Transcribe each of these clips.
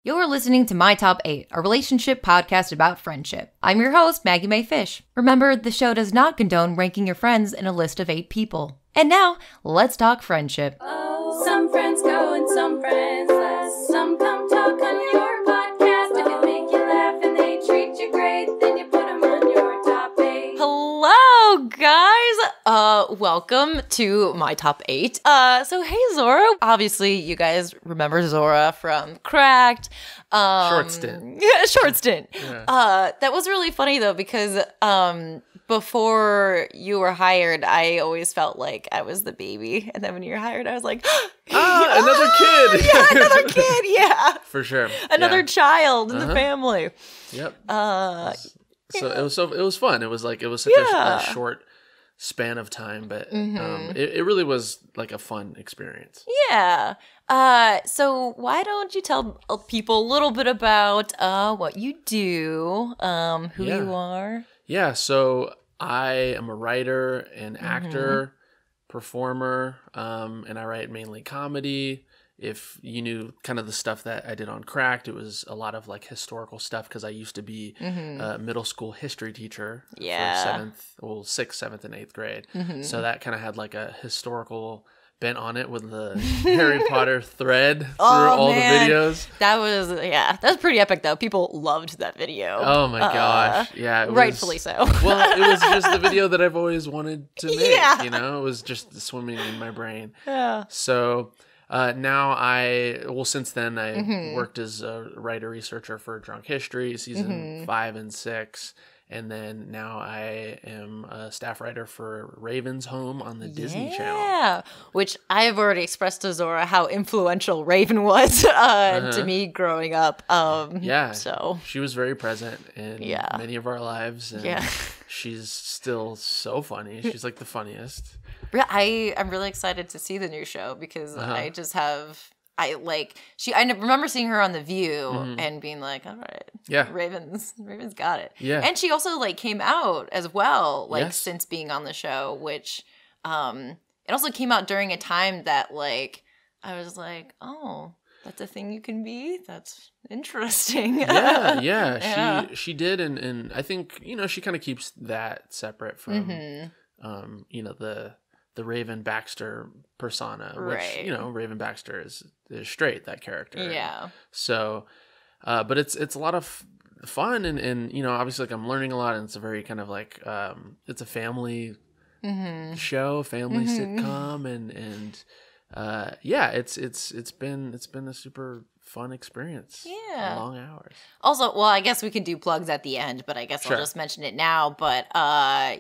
You're listening to My Top 8, a relationship podcast about friendship. I'm your host, Maggie Mae Fish. Remember, the show does not condone ranking your friends in a list of 8 people. And now, let's talk friendship. Oh, some friends go and some friends less. Some come talk on your podcast. If it make you laugh and they treat you great, then you put them on your top 8. Hello, guys. Welcome to My Top 8. So hey, Zora. Obviously, you guys remember Zora from Cracked. Short stint. Short stint. Yeah. That was really funny, though, because before you were hired, I always felt like I was the baby. And then when you were hired, I was like, another kid. Yeah, another kid. Yeah. For sure. Another child in the family. Yep. So it was fun. It was such a short span of time, but it really was like a fun experience. Yeah. So why don't you tell people a little bit about what you do, who you are? Yeah. So I am a writer and actor, performer, and I write mainly comedy. If you knew kind of the stuff that I did on Cracked, it was a lot of like historical stuff because I used to be a middle school history teacher for 6th, 7th, and 8th grade. So that kind of had like a historical bent on it with the Harry Potter thread through all the videos. That was pretty epic though. People loved that video. Oh my gosh. Yeah. Rightfully so. Well, it was just the video that I've always wanted to make, you know? It was just swimming in my brain. Yeah. So... now since then I worked as a writer-researcher for Drunk History, season 5 and 6. And then now I am a staff writer for Raven's Home on the Disney Channel. Yeah, which I have already expressed to Zora how influential Raven was to me growing up. So she was very present in many of our lives. And she's still so funny. She's like the funniest. Yeah, I'm really excited to see the new show because I remember seeing her on The View and being like, all right, Raven's got it. Yeah. And she also like came out as well, since being on the show, which it also came out during a time that like I was like, oh, that's a thing you can be? That's interesting. Yeah. She did and I think, she kind of keeps that separate from the Raven Baxter persona, which, Raven Baxter is straight, that character. Yeah. So, but it's a lot of fun and obviously like I'm learning a lot and it's a very kind of like, it's a family show, family sitcom and it's been a super fun experience. Yeah. Long hours. Also, well, I guess we can do plugs at the end, but I guess I'll just mention it now. But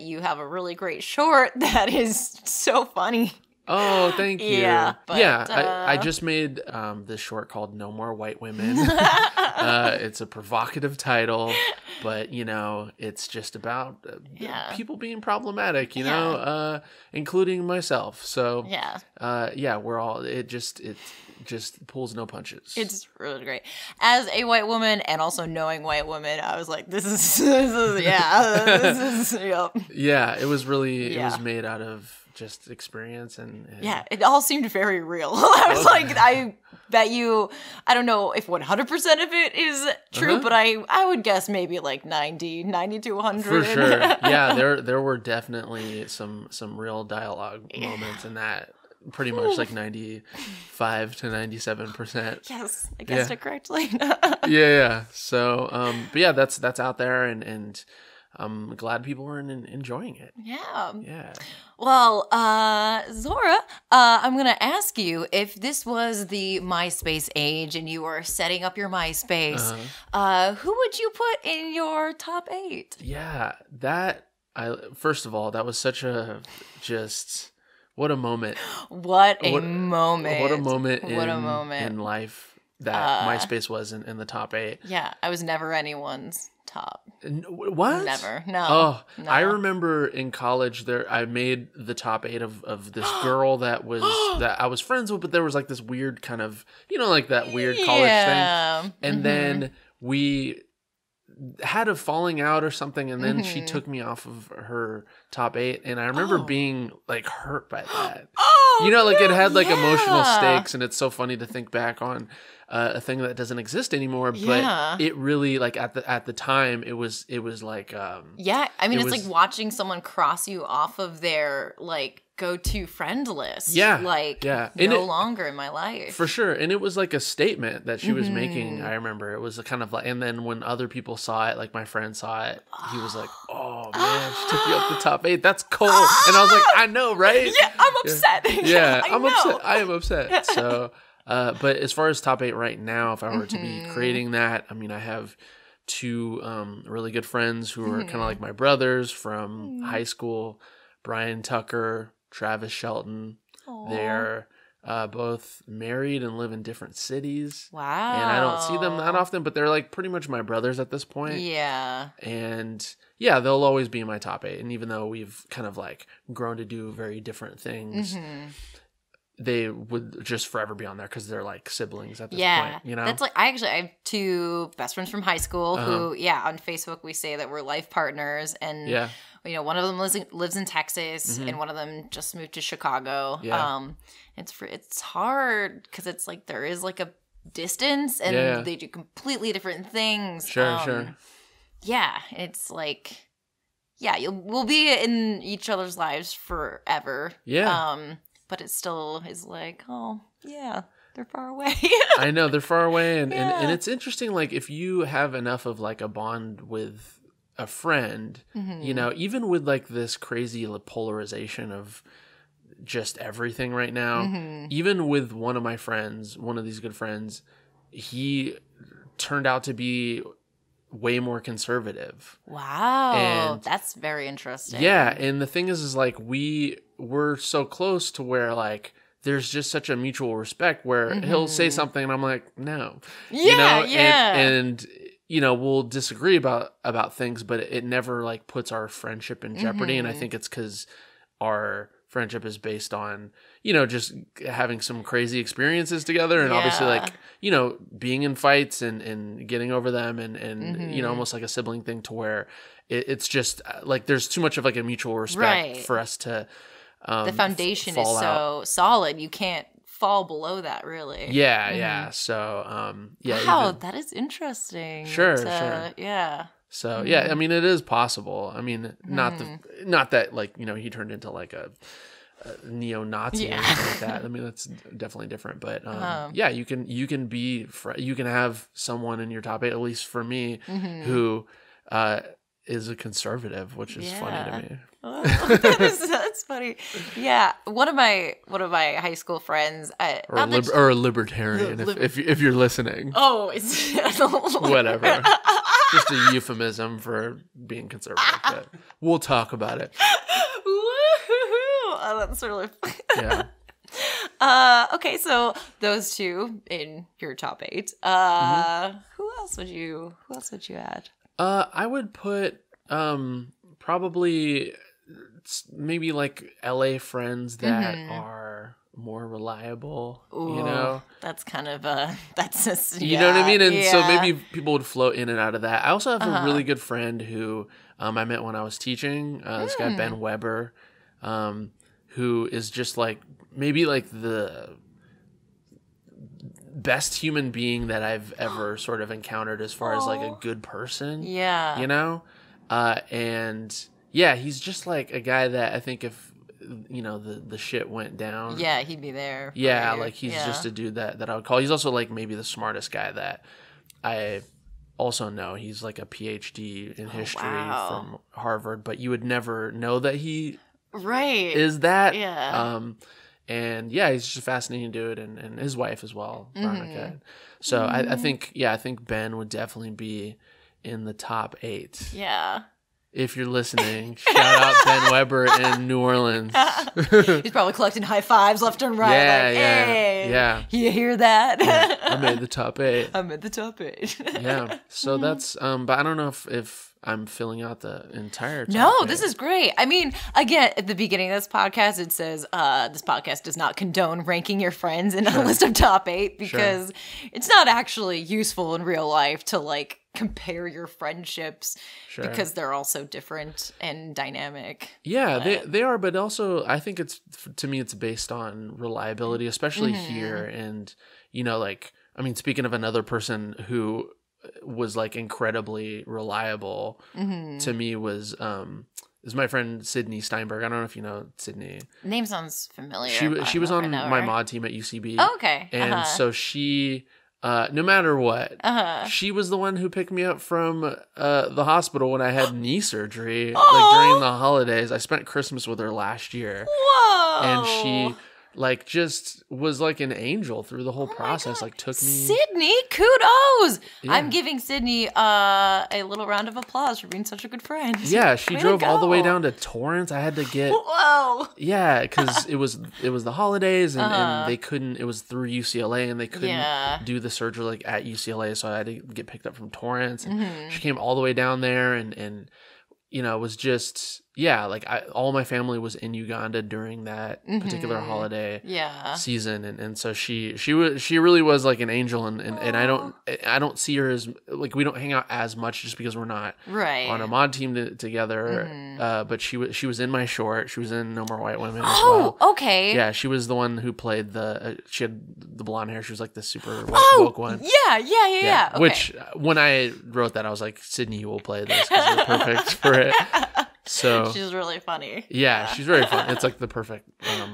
you have a really great short that is so funny. Oh, thank you. Yeah. But, I just made this short called No More White Women. It's a provocative title, but, it's just about people being problematic, including myself. So, we're all, it just pulls no punches. It's really great. As a white woman and also knowing white women, I was like, this is yep. Yeah, it was really, it was made out of just experience and yeah, it all seemed very real. I was like, I bet you, I don't know if 100% of it is true, but I would guess maybe like 90 to 100. For sure. Yeah, there were definitely some real dialogue moments in that. Pretty much like 95 to 97%. Yes, I guessed it correctly. Yeah. So, but yeah, that's out there, and I'm glad people are enjoying it. Yeah. Well, Zora, I'm gonna ask you if this was the MySpace age and you were setting up your MySpace, who would you put in your top 8? Yeah, first of all, that was such a just. What a moment. What a moment in life that MySpace was in the top 8. Yeah, I was never anyone's top. What? Never. No. Oh, no. I remember in college I made the top 8 of this girl that I was friends with, but there was like this weird kind of, like that weird college thing. And then had a falling out or something, and then she took me off of her top 8, and I remember being like hurt by that. You know, like it had like emotional stakes, and it's so funny to think back on a thing that doesn't exist anymore. But it really, like at the time, it was like I mean, it's like watching someone cross you off of their like go-to friend list. No longer in my life, for sure. And it was like a statement that she was making. I remember it was a kind of like, and then when other people saw it, like my friend saw it, he was like, "Oh man, she took you up the top 8. That's cool." And I was like, "I know, right? Yeah, I'm upset. I'm upset. I am upset." So, but as far as top 8 right now, if I were to be creating that, I mean, I have 2 really good friends who are kind of like my brothers from high school, Brian Tucker, Travis Shelton. Aww. They're both married and live in different cities. Wow. And I don't see them that often, but they're like pretty much my brothers at this point. Yeah. And yeah, they'll always be in my top 8. And even though we've kind of like grown to do very different things, they would just forever be on there because they're like siblings at this point, you know? That's like, I have 2 best friends from high school who, on Facebook we say that we're life partners, and you know, one of them lives in Texas, and one of them just moved to Chicago. It's hard because it's like there is like a distance, and they do completely different things. Sure. Yeah, it's like, we'll be in each other's lives forever. But it still is like, oh, yeah, they're far away. I know, they're far away. And it's interesting, like, if you have enough of, like, a bond with a friend, you know, even with, like, this crazy polarization of just everything right now, even with one of my friends, one of these good friends, he turned out to be way more conservative. Wow. And that's very interesting. Yeah. And the thing is like, we're so close to where like there's just such a mutual respect where he'll say something and I'm like, no. You know? And you know, we'll disagree about things, but it never like puts our friendship in jeopardy. And I think it's because our friendship is based on, you know, just having some crazy experiences together, and obviously like, you know, being in fights and getting over them, and you know, almost like a sibling thing to where it's just like there's too much of like a mutual respect for us to the foundation is so solid, you can't fall below that, really. So wow, that is interesting. Sure. So Mm-hmm. I mean, it is possible. I mean, not that like, you know, he turned into like a neo-Nazi or anything like that. I mean, that's definitely different. But you can be you can have someone in your top 8, at least for me, who is a conservative, which is funny to me. Oh, that's funny. Yeah, one of my high school friends, or a libertarian, if you're listening. Oh, it's whatever. Just a euphemism for being conservative. But we'll talk about it. Oh, that's really funny. Okay, so those 2 in your top 8. Who else would you add? I would put probably maybe like LA friends that are more reliable. Ooh, you know, that's kind of that's you know what I mean. And so maybe people would float in and out of that. I also have a really good friend who I met when I was teaching. This guy Ben Weber, who is just like maybe like the best human being that I've ever sort of encountered as far as like a good person. Yeah. You know? And yeah, he's just like a guy that I think if, you know, the shit went down. Yeah, he'd be there. Yeah, like he's just a dude that I would call. He's also like maybe the smartest guy that I also know. He's like a PhD in history from Harvard, but you would never know that he is that. Yeah. And yeah, he's just a fascinating dude, and his wife as well, Veronica. So I think Ben would definitely be in the top 8. Yeah. If you're listening, shout out Ben Weber in New Orleans. He's probably collecting high fives left and right. Yeah. You hear that? Yeah. I made the top 8. Yeah. So that's but I don't know if I'm filling out the entire top 8. No, this is great. I mean, again, at the beginning of this podcast, it says this podcast does not condone ranking your friends in a list of top 8 because it's not actually useful in real life to like compare your friendships because they're all so different and dynamic. Yeah, they are, but also I think to me it's based on reliability, especially here. And like, I mean, speaking of another person who was like incredibly reliable to me was is my friend Sydney Steinberg. I don't know if you know Sydney. Name sounds familiar. She was on my mod team at UCB. Oh, okay. And so she, no matter what, she was the one who picked me up from the hospital when I had knee surgery, like during the holidays. I spent Christmas with her last year. Whoa! And she like just was like an angel through the whole process. Like took me. Sydney, kudos! Yeah. I'm giving Sydney a little round of applause for being such a good friend. Yeah, she drove all the way down to Torrance. I had to get. Whoa! Yeah, because it was the holidays and they couldn't. It was through UCLA and they couldn't do the surgery like at UCLA, so I had to get picked up from Torrance. And she came all the way down there and it was just. Yeah, like all my family was in Uganda during that particular holiday season, and so she really was like an angel, and I don't see her as like we don't hang out as much just because we're not on a mod team together. But she was in my short. She was in No More White Women. Oh, okay. Yeah, she was the one who played she had the blonde hair. She was like the super woke one. Yeah. Okay. Which when I wrote that, I was like, Sydney, you will play this because you're perfect for it. So she's really funny. Yeah, she's very fun. It's like the perfect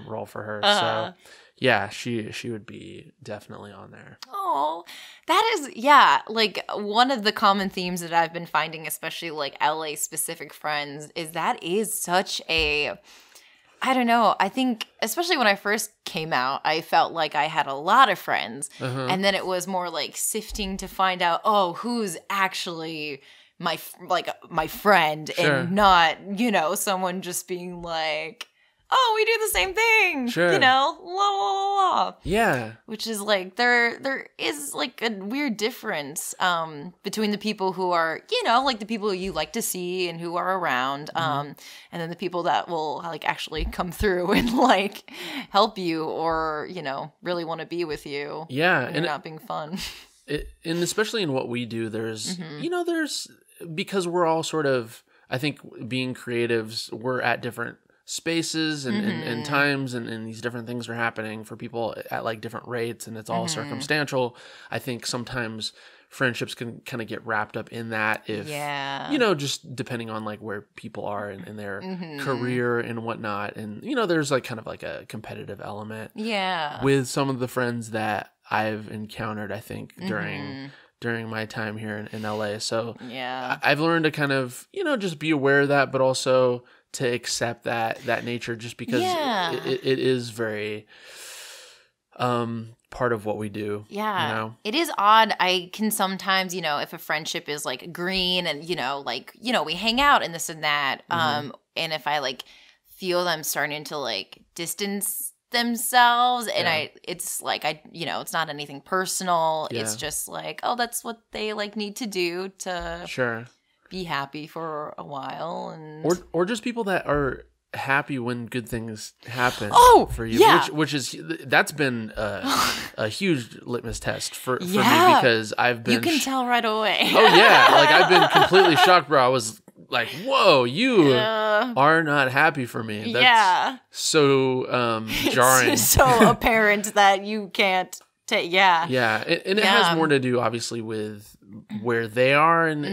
role for her. So yeah, she would be definitely on there. Oh, that is like one of the common themes that I've been finding, especially like LA specific friends, is such a I don't know. I think especially when I first came out, I felt like I had a lot of friends, and then it was more like sifting to find out who's actually my friend and not, someone just being like, oh, we do the same thing. Sure. La la la la. Yeah. Which is like there is like a weird difference between the people who are, like the people you like to see and who are around, and then the people that will like actually come through and like help you or, really want to be with you. Yeah. And not being fun. And especially in what we do, there's because we're all sort of, I think being creatives, we're at different spaces and times and these different things are happening for people at like different rates and it's all circumstantial. I think sometimes friendships can kind of get wrapped up in that if, just depending on like where people are in their career and whatnot. And, there's like kind of like a competitive element with some of the friends that I've encountered, I think, during my time here in LA. So I've learned to kind of, just be aware of that, but also to accept that nature just because it is very part of what we do. Yeah. It is odd. I can sometimes, if a friendship is like green and, we hang out and this and that. And if I like feel them starting to like distance themselves and it's like it's not anything personal. It's just like, that's what they like need to do to be happy for a while. And or just people that are happy when good things happen for you, which is that's been a huge litmus test for me because I've been you can tell right away. Like I've been completely shocked, bro. I was like, whoa, you are not happy for me. That's so jarring. It's so apparent that you can't take, and it has more to do, obviously, with where they are, and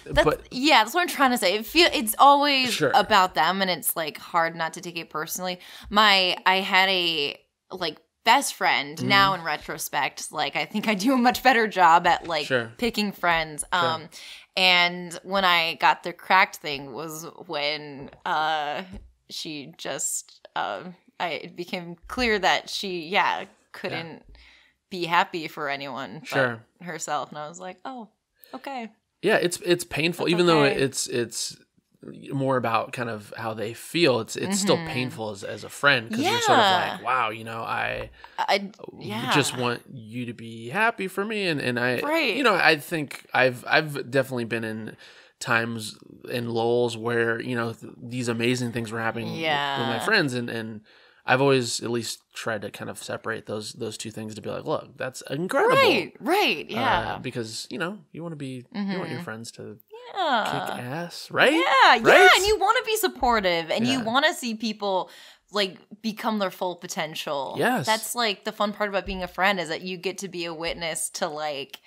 that's what I'm trying to say. It's always about them, and it's like hard not to take it personally. I had a like best friend. Now in retrospect, like I think I do a much better job at like picking friends. And when I got the cracked thing was when she just it became clear that she couldn't be happy for anyone but herself, and I was like, oh, okay. Yeah, it's painful. Even though it's more about kind of how they feel, it's still painful as a friend because you're sort of like, wow, I just want you to be happy for me, and I I think I've definitely been in times in lulls where these amazing things were happening with my friends, and I've always at least tried to kind of separate those two things to be like, look, that's incredible. Right. Yeah. Because, you want to be, you want your friends to kick ass, right? Yeah. And you want to be supportive and you want to see people like become their full potential. Yes. That's like the fun part about being a friend is that you get to be a witness to like,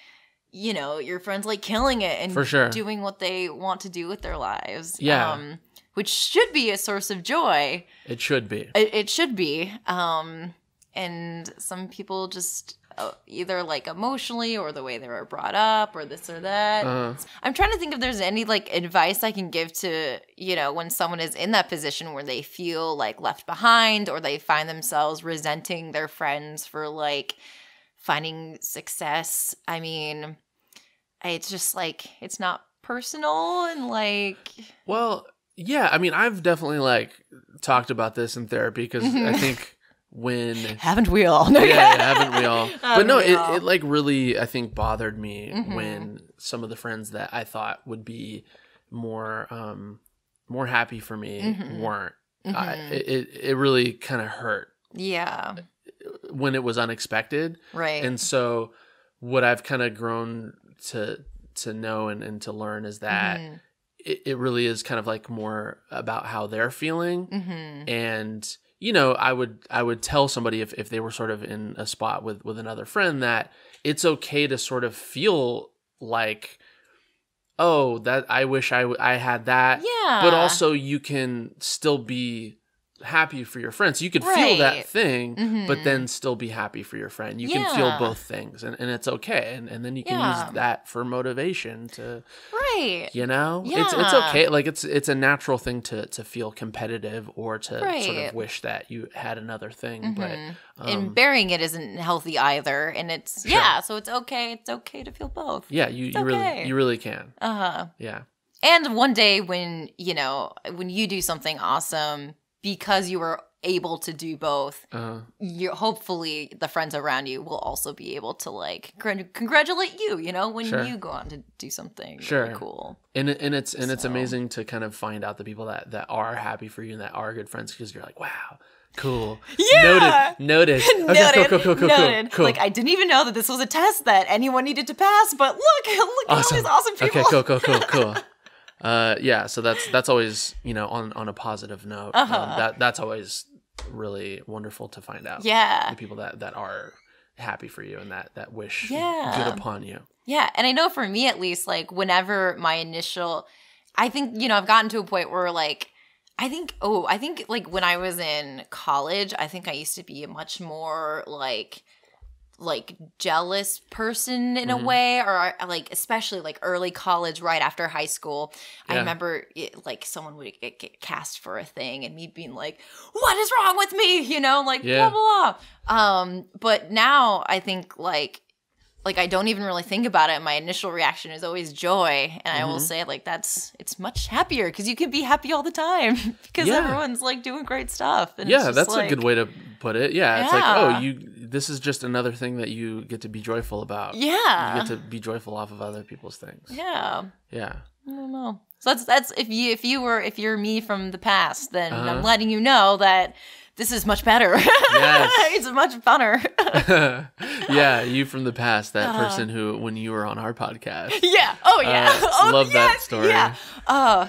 your friends like killing it and for sure. doing what they want to do with their lives. Yeah. Which should be a source of joy. It should be. It should be. And some people just either like emotionally or the way they were brought up or this or that. I'm trying to think if there's any like advice I can give to, when someone is in that position where they feel like left behind or they find themselves resenting their friends for like finding success. I mean, it's just like, it's not personal and like... Well, yeah, I mean, I've definitely like talked about this in therapy because I think when... Haven't we all? Haven't we all? But no, it like really, I think, bothered me when some of the friends that I thought would be more happy for me weren't. It really kind of hurt. Yeah. When it was unexpected. Right. And so what I've kind of grown to know and to learn is that it really is kind of like more about how they're feeling. And, I would tell somebody if they were sort of in a spot with another friend that it's okay to sort of feel like, oh, that I wish I had that. Yeah. But also you can still be happy for your friend. So you could feel that thing, but then still be happy for your friend. You can feel both things and it's okay. And then you can use that for motivation to, it's okay. Like it's a natural thing to feel competitive or to sort of wish that you had another thing. But, and burying it isn't healthy either. And it's, so it's okay. It's okay to feel both. Yeah. You really can. Yeah. And one day when you do something awesome, because you were able to do both, you hopefully the friends around you will also be able to like congratulate you, when you go on to do something really cool. And it's amazing to kind of find out the people that are happy for you and that are good friends because you're like, wow. Cool. Yeah. Noted. Okay, cool. Like I didn't even know that this was a test that anyone needed to pass, but look at all these awesome people. Okay, cool. So that's always, on a positive note. That's always really wonderful to find out. Yeah. The people that are happy for you and that wish good upon you. Yeah. And I know for me at least, like whenever I think, I've gotten to a point where like, I think like when I was in college, I think I used to be a much more like jealous person in a way, or like especially like early college right after high school. I remember like someone would get cast for a thing and me being like, what is wrong with me, blah blah blah. But now I think like I don't even really think about it. My initial reaction is always joy, and I will say like it's much happier because you can be happy all the time because everyone's like doing great stuff. And that's like, a good way to put it. It's like, this is just another thing that you get to be joyful about. You get to be joyful off of other people's things. Yeah. I don't know. So that's if you're me from the past, then I'm letting you know that this is much better. Yes. It's much funner. You from the past, that person who, when you were on our podcast. Yeah. Oh, yeah. Love that story. Yeah.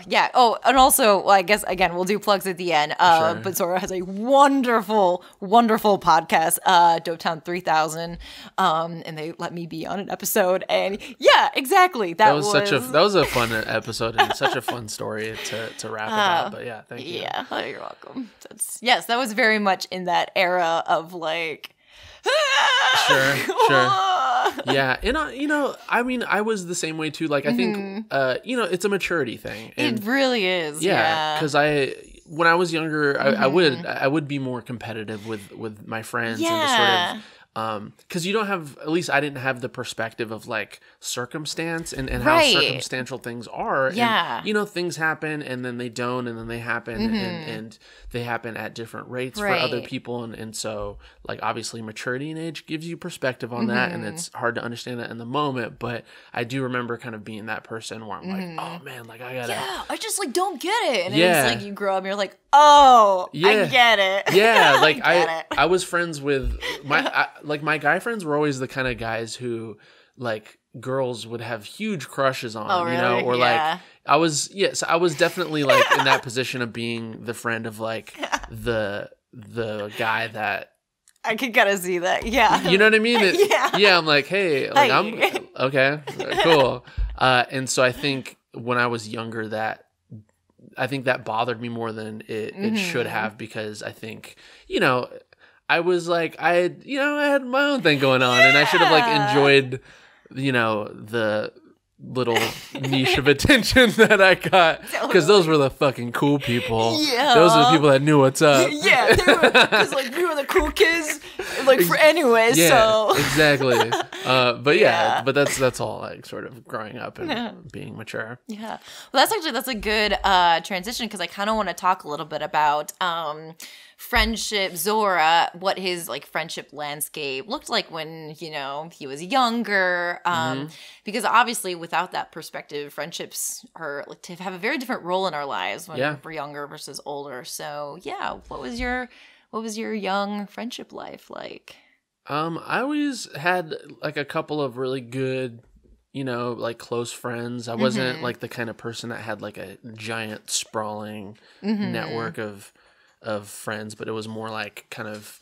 Yeah. Oh, and also, well, I guess, again, we'll do plugs at the end. But Zora has a wonderful, wonderful podcast, Dopetown 3000. And they let me be on an episode. And yeah, exactly. That was a fun episode and such a fun story to wrap about. But yeah, thank you. Yeah. Oh, you're welcome. That was very much in that era of like, sure. Yeah. And I mean, I was the same way too. Like, I think, it's a maturity thing. And it really is. Yeah. Cause when I was younger, I would be more competitive with my friends and to sort because you don't have, at least I didn't have the perspective of like circumstance and how circumstantial things are. Yeah. And, things happen and then they don't, and then they happen and they happen at different rates for other people. And so like obviously maturity and age gives you perspective on that, and it's hard to understand that in the moment. But I do remember kind of being that person where I'm like, oh man, like I gotta. Yeah, I just like don't get it. And it's like you grow up and you're like, oh, I get it. Yeah, like I was friends with my guy friends were always the kind of guys who like girls would have huge crushes on, really? Or like I was definitely like in that position of being the friend of like the guy that I could kind of see that. Yeah. You know what I mean? Yeah, I'm like, hey, like I'm okay, cool. And so I think when I was younger that bothered me more than it should have, because I think, I was like, I had my own thing going on, and I should have like enjoyed, the little niche of attention that I got, because those were the fucking cool people. Yeah, those are the people that knew what's up. Yeah, because like we were the cool kids, like for anyway. So exactly. But that's all like sort of growing up and being mature. Yeah, well, that's a good transition, because I kind of want to talk a little bit about friendship, Zora, what his like friendship landscape looked like when he was younger, because obviously without that perspective, friendships are like to have a very different role in our lives when we're younger versus older. So what was your young friendship life like? I always had like a couple of really good like close friends. I wasn't like the kind of person that had like a giant sprawling network of friends, but it was more like kind of,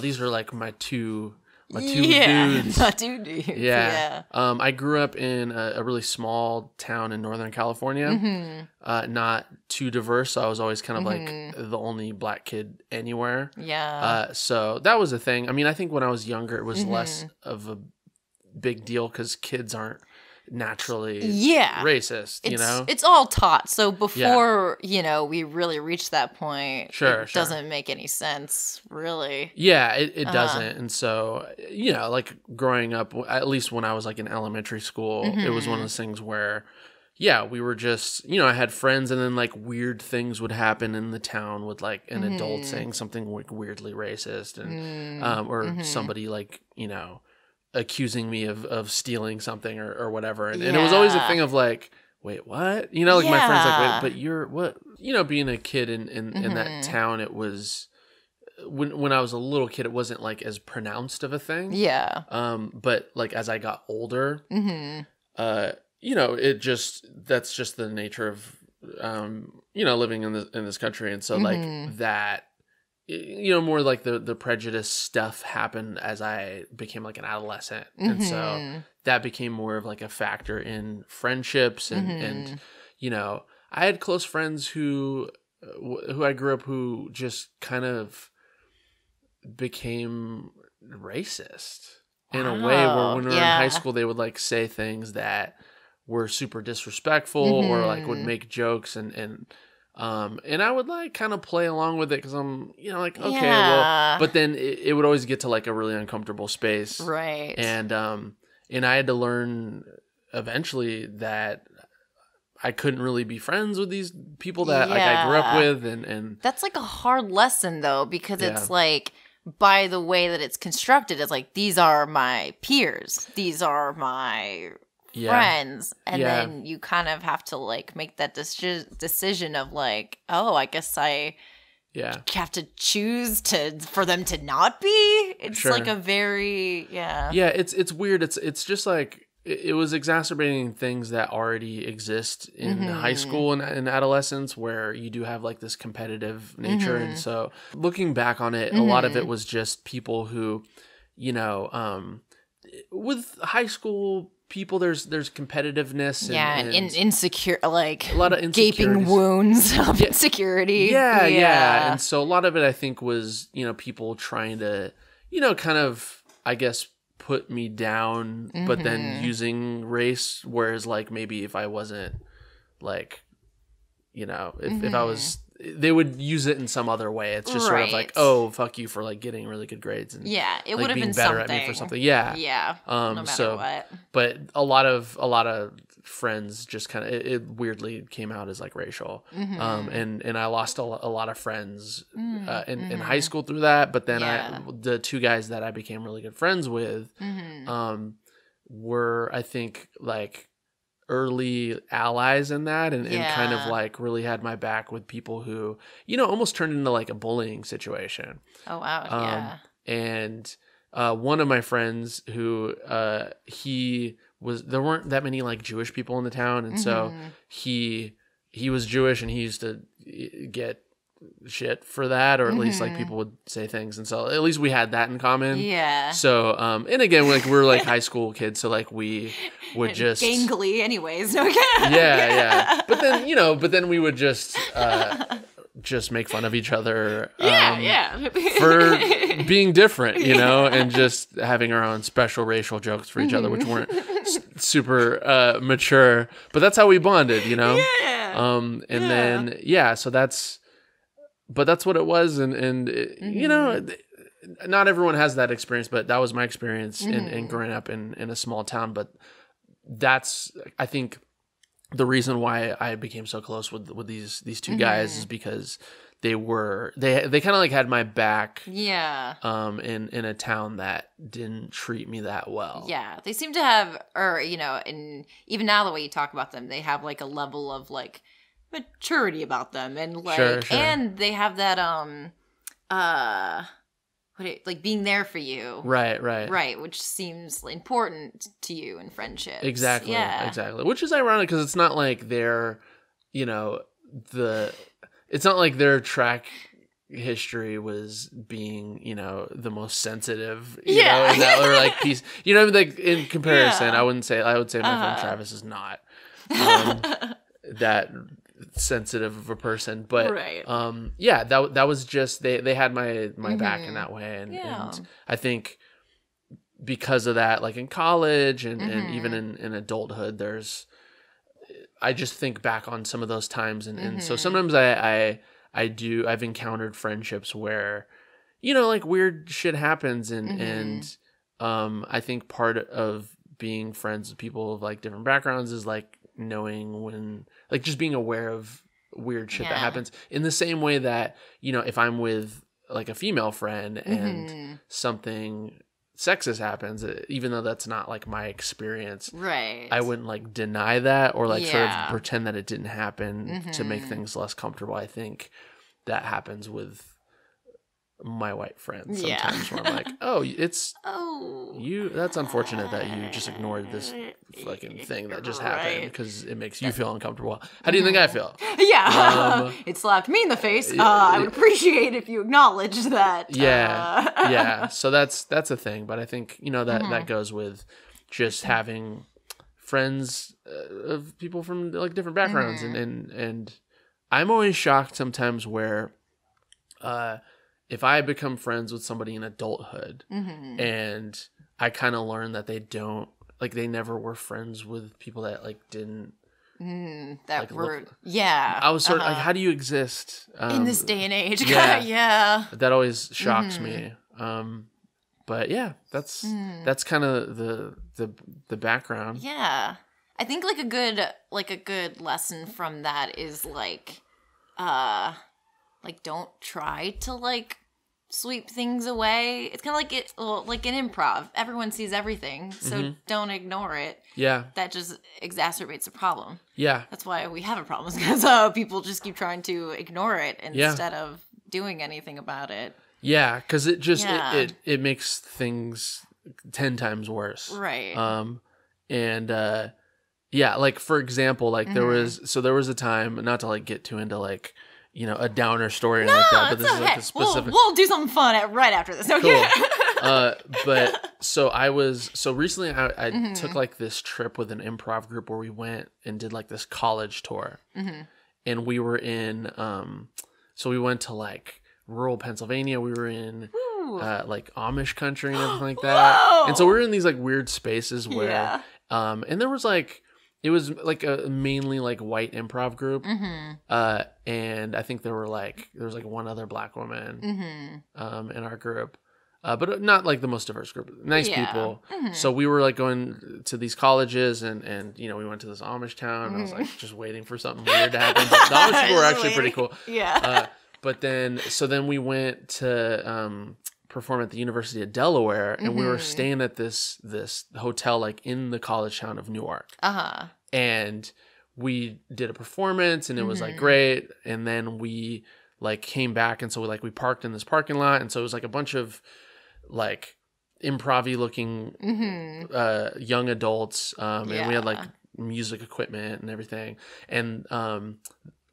these are like my two dudes. My two dudes. Yeah. I grew up in a really small town in Northern California, not too diverse, so I was always kind of like the only black kid anywhere. Yeah. So that was a thing. I mean, I think when I was younger, it was less of a big deal because kids aren't naturally racist, it's all taught, so before we really reach that point, it doesn't make any sense really. It doesn't. And so like growing up, at least when I was like in elementary school, it was one of those things where we were just I had friends, and then like weird things would happen in the town with like an adult saying something like weirdly racist, and or somebody like accusing me of stealing something or whatever. And it was always a thing of like, wait, what? Like my friends like, wait, but you're what? Being a kid in that town, it was, when I was a little kid, it wasn't like as pronounced of a thing. Yeah. But like as I got older, it just, that's just the nature of, living in this country. And so like that, more like the prejudice stuff happened as I became like an adolescent. And so that became more of like a factor in friendships. And I had close friends who I grew up who just kind of became racist in a way where when we were in high school, they would like say things that were super disrespectful or like would make jokes and I would like kind of play along with it because I'm, like, okay, well, but then it would always get to like a really uncomfortable space. Right. And I had to learn eventually that I couldn't really be friends with these people that like I grew up with. And that's like a hard lesson though, because it's like, by the way that it's constructed, it's like, these are my peers. These are my friends, and then you kind of have to like make that decision of like, oh, I guess I have to choose for them to not be. It's like a very it's weird. It's just like it was exacerbating things that already exist in high school and adolescence, where you do have like this competitive nature. And so looking back on it, a lot of it was just people who, with high school people, there's competitiveness and insecure, like a lot of gaping wounds of insecurity. And so a lot of it, I think, was people trying to kind of, I guess, put me down, but then using race, whereas like maybe if I wasn't like if I was they would use it in some other way. It's just sort of like, oh, fuck you for like getting really good grades and it like, would have being been better something. at me for something. Yeah. No matter what. But a lot of friends just kind of it weirdly came out as like racial. And I lost a lot of friends in high school through that. But then the two guys that I became really good friends with were, I think, like early allies in that and kind of like really had my back with people who, you know, almost turned into like a bullying situation. Oh, wow. And one of my friends who there weren't that many like Jewish people in the town. And so he was Jewish and he used to get shit for that, or at least like people would say things, and so at least we had that in common. So and again, like we're like high school kids, so like we would just gangly anyways. But then we would just make fun of each other for being different, you know, and just having our own special racial jokes for each other, which weren't super mature, but that's how we bonded, you know. Then so that's what it was, and you know, not everyone has that experience, but that was my experience in growing up in a small town. But that's, I think, the reason why I became so close with these two guys is because they kind of like had my back. In a town that didn't treat me that well. They seem to have, or you know, and even now the way you talk about them, they have like a level of like maturity about them, and like sure. And they have that like being there for you, right, which seems important to you in friendships. Exactly. Which is ironic because it's not like they're, you know, it's not like their track history was being, you know, the most sensitive, you know, in that, or like piece, you know, like in comparison, I would say my friend Travis is not that sensitive of a person, but that was just they had my back in that way, and I think because of that, like in college and even in adulthood, I just think back on some of those times, and so sometimes I've encountered friendships where, you know, like weird shit happens, and I think part of being friends with people of like different backgrounds is like knowing when, like just being aware of weird shit that happens, in the same way that, you know, if I'm with like a female friend and something sexist happens, even though that's not like my experience, I wouldn't like deny that or like sort of pretend that it didn't happen to make things less comfortable. I think that happens with my white friends sometimes where I'm like, that's unfortunate that you just ignored this fucking thing that just happened because it makes you feel uncomfortable. How do you think I feel? It slapped me in the face. I would appreciate if you acknowledged that. So that's a thing, but I think, you know, that goes with just having friends of people from like different backgrounds, and I'm always shocked sometimes where if I become friends with somebody in adulthood and I kind of learn that they never were friends with people that like didn't I was sort of like, how do you exist in this day and age? That always shocks me. But yeah, that's kind of the background. I think like a good lesson from that is like don't try to like sweep things away. It's kind of like in improv. Everyone sees everything, so don't ignore it. That just exacerbates the problem. That's why we have a problem, because people just keep trying to ignore it instead of doing anything about it. Because it just it makes things 10 times worse. Like for example, like there was a time, not to like get too into like, you know, a downer story like that, but this is like a specific. We'll do something fun right after this. Okay. Cool. But so recently I took like this trip with an improv group where we went and did like this college tour, and we were in so we went to like rural Pennsylvania. We were in like Amish country and everything like that. And so we were in these like weird spaces where and there was like It was like a mainly like white improv group. And I think there was like one other black woman in our group. But not like the most diverse group. Nice people. So we were like going to these colleges and we went to this Amish town and I was like just waiting for something weird to happen. But the Amish people were actually pretty cool. Yeah. But then we went to perform at the University of Delaware and we were staying at this hotel like in the college town of Newark. And we did a performance and it was like great. And then we like came back and so we parked in this parking lot and so it was like a bunch of like improv-y looking young adults and we had like music equipment and everything. And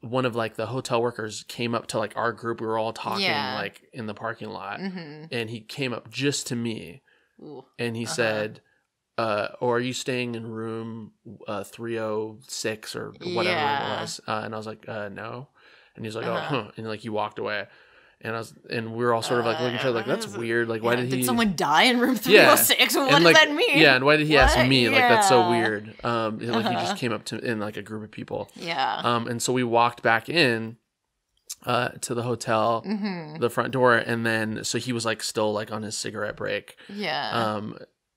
one of like the hotel workers came up to like our group. We were all talking like in the parking lot and he came up just to me and he said, or are you staying in room 306 or whatever it was? And I was like, no. And he's like, oh, huh. And like he walked away. And we were all sort of like looking at each other like, that's weird. Like, why did someone die in room 306? What does that mean? Yeah, and why did he ask me? Like, that's so weird. Like, he just came up to in like a group of people. Yeah. And so we walked back in to the hotel, the front door, and then so he was like still like on his cigarette break. Yeah.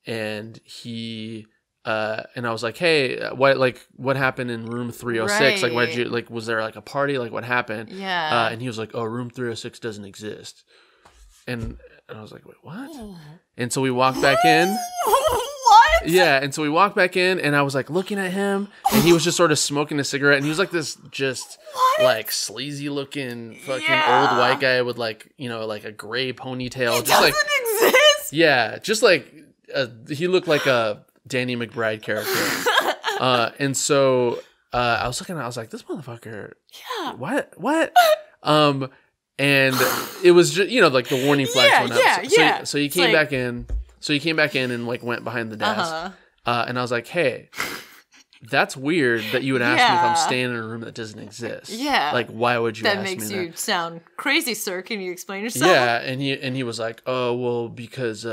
And he and I was like, hey, what happened in room 306? Like, why did you, like, was there like a party? Like, what happened? Yeah. And he was like, oh, room 306 doesn't exist. And I was like, wait, what? And so we walked back in. What? Yeah. And so we walked back in and I was like looking at him and he was just sort of smoking a cigarette and he was like this just like sleazy looking fucking old white guy with like, like a gray ponytail. It doesn't exist? Yeah. Just like, he looked like a Danny McBride character. And so I was looking at it, I was like, this motherfucker. Yeah. What? And it was just, like the warning flags went up. So he came back in. So he came back in and like went behind the desk. And I was like, hey, that's weird that you would ask me if I'm staying in a room that doesn't exist. Yeah. Like, why would you ask me that? That makes you sound crazy, sir. Can you explain yourself? Yeah. And he was like, oh, well, because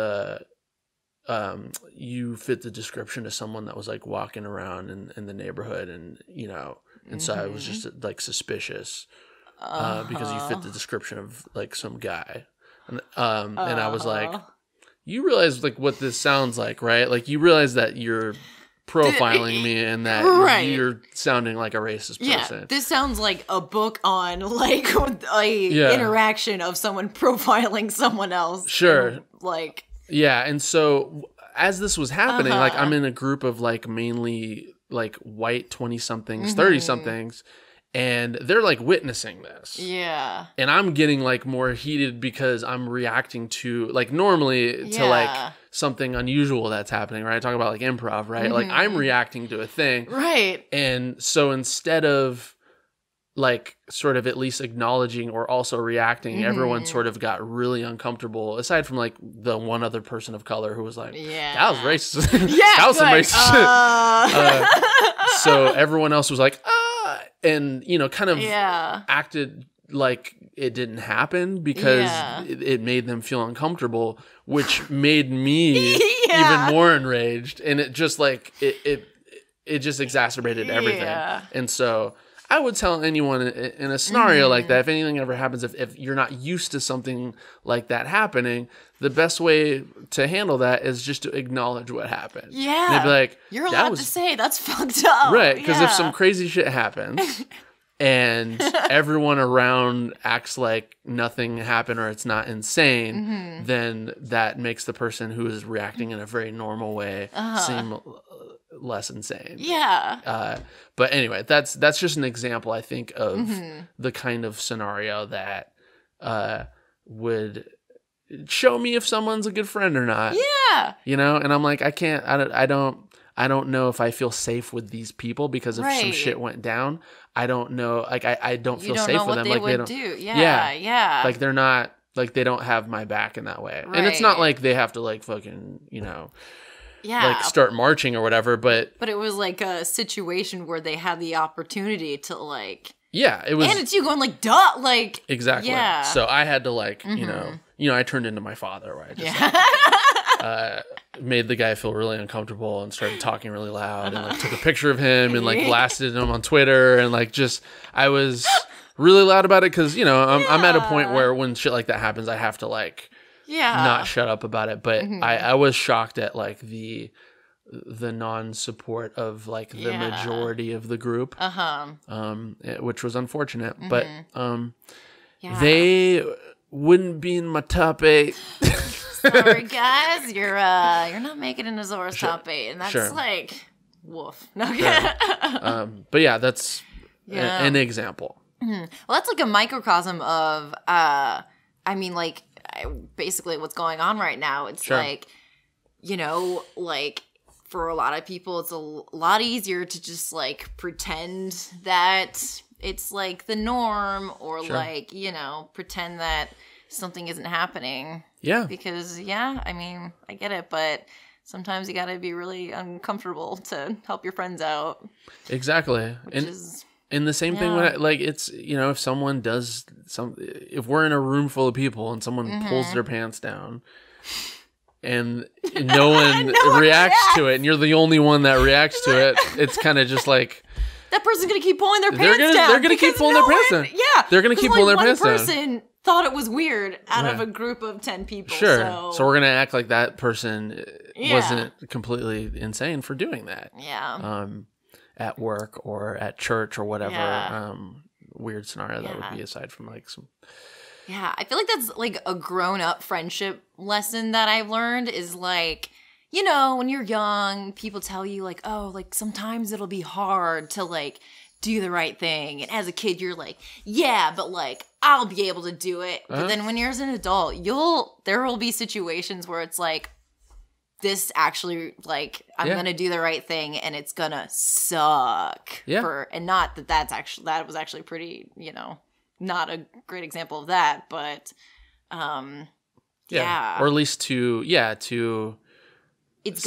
you fit the description of someone that was like walking around in the neighborhood and and so I was just like suspicious because you fit the description of like some guy and I was like, you realize like what this sounds like, right? Like you realize that you're profiling me and that you're sounding like a racist person. Yeah, this sounds like a book on like a interaction of someone profiling someone else. Sure. Like yeah, and so as this was happening, like I'm in a group of like mainly like white 20-somethings, 30-somethings, and they're like witnessing this. Yeah. And I'm getting like more heated because I'm reacting to like normally to like something unusual that's happening, right? I talk about like improv, right? Like I'm reacting to a thing. Right. And so instead of like sort of at least acknowledging or also reacting, everyone sort of got really uncomfortable, aside from like the one other person of color who was like, that was racist. That was some racist shit. So everyone else was like, and kind of acted like it didn't happen because it made them feel uncomfortable, which made me even more enraged. And it just like, it just exacerbated everything. And so I would tell anyone in a scenario like that, if anything ever happens, if you're not used to something like that happening, the best way to handle that is just to acknowledge what happened. Yeah. And they'd be like, you're allowed to say that's fucked up. Right. Because if some crazy shit happens and everyone around acts like nothing happened or it's not insane, then that makes the person who is reacting in a very normal way seem less insane. Yeah. But anyway, that's just an example, I think, of the kind of scenario that would show me if someone's a good friend or not. Yeah. And I'm like, I don't know if I feel safe with these people because if some shit went down, I don't know. Like I don't feel safe with them. They like would they don't do. Yeah. Like they're not, like they don't have my back in that way. And it's not like they have to like fucking, like start marching or whatever, but it was like a situation where they had the opportunity to like it was, and it's you going like duh, like exactly. So I had to like I turned into my father where I just made the guy feel really uncomfortable and started talking really loud and like took a picture of him and like blasted him on Twitter and like just I was really loud about it because, you know, I'm at a point where when shit like that happens, I have to like not shut up about it. But I was shocked at like the non-support of like the majority of the group, which was unfortunate. But they wouldn't be in my top 8. Sorry, guys, you're not making it into Zora's top 8, and that's like woof. No, but yeah, that's an example. Well, that's like a microcosm of, I mean, like basically what's going on right now. It's like, you know, like for a lot of people, it's a lot easier to just like pretend that it's like the norm or like, you know, pretend that something isn't happening. Yeah. Because, I mean, I get it, but sometimes you got to be really uncomfortable to help your friends out. Exactly. And the same thing when like it's, you know, if someone does if we're in a room full of people and someone pulls their pants down and no one reacts to it and you're the only one that reacts to it, it's kind of just like that person's going to keep pulling their pants down. They're going to keep pulling their pants down. Yeah. They're going to keep pulling their pants down. One person thought it was weird out of a group of 10 people. Sure. So we're going to act like that person wasn't completely insane for doing that. Yeah. At work or at church or whatever weird scenario that would be aside from like some. Yeah. I feel like that's like a grown-up friendship lesson that I've learned is like, you know, when you're young, people tell you like, oh, like sometimes it'll be hard to like do the right thing. And as a kid, you're like, yeah, but like I'll be able to do it. But then when you're as an adult, there will be situations where it's like, this actually like I'm gonna do the right thing and it's gonna suck. Yeah. And not that was actually pretty, you know, not a great example of that, but or at least to it's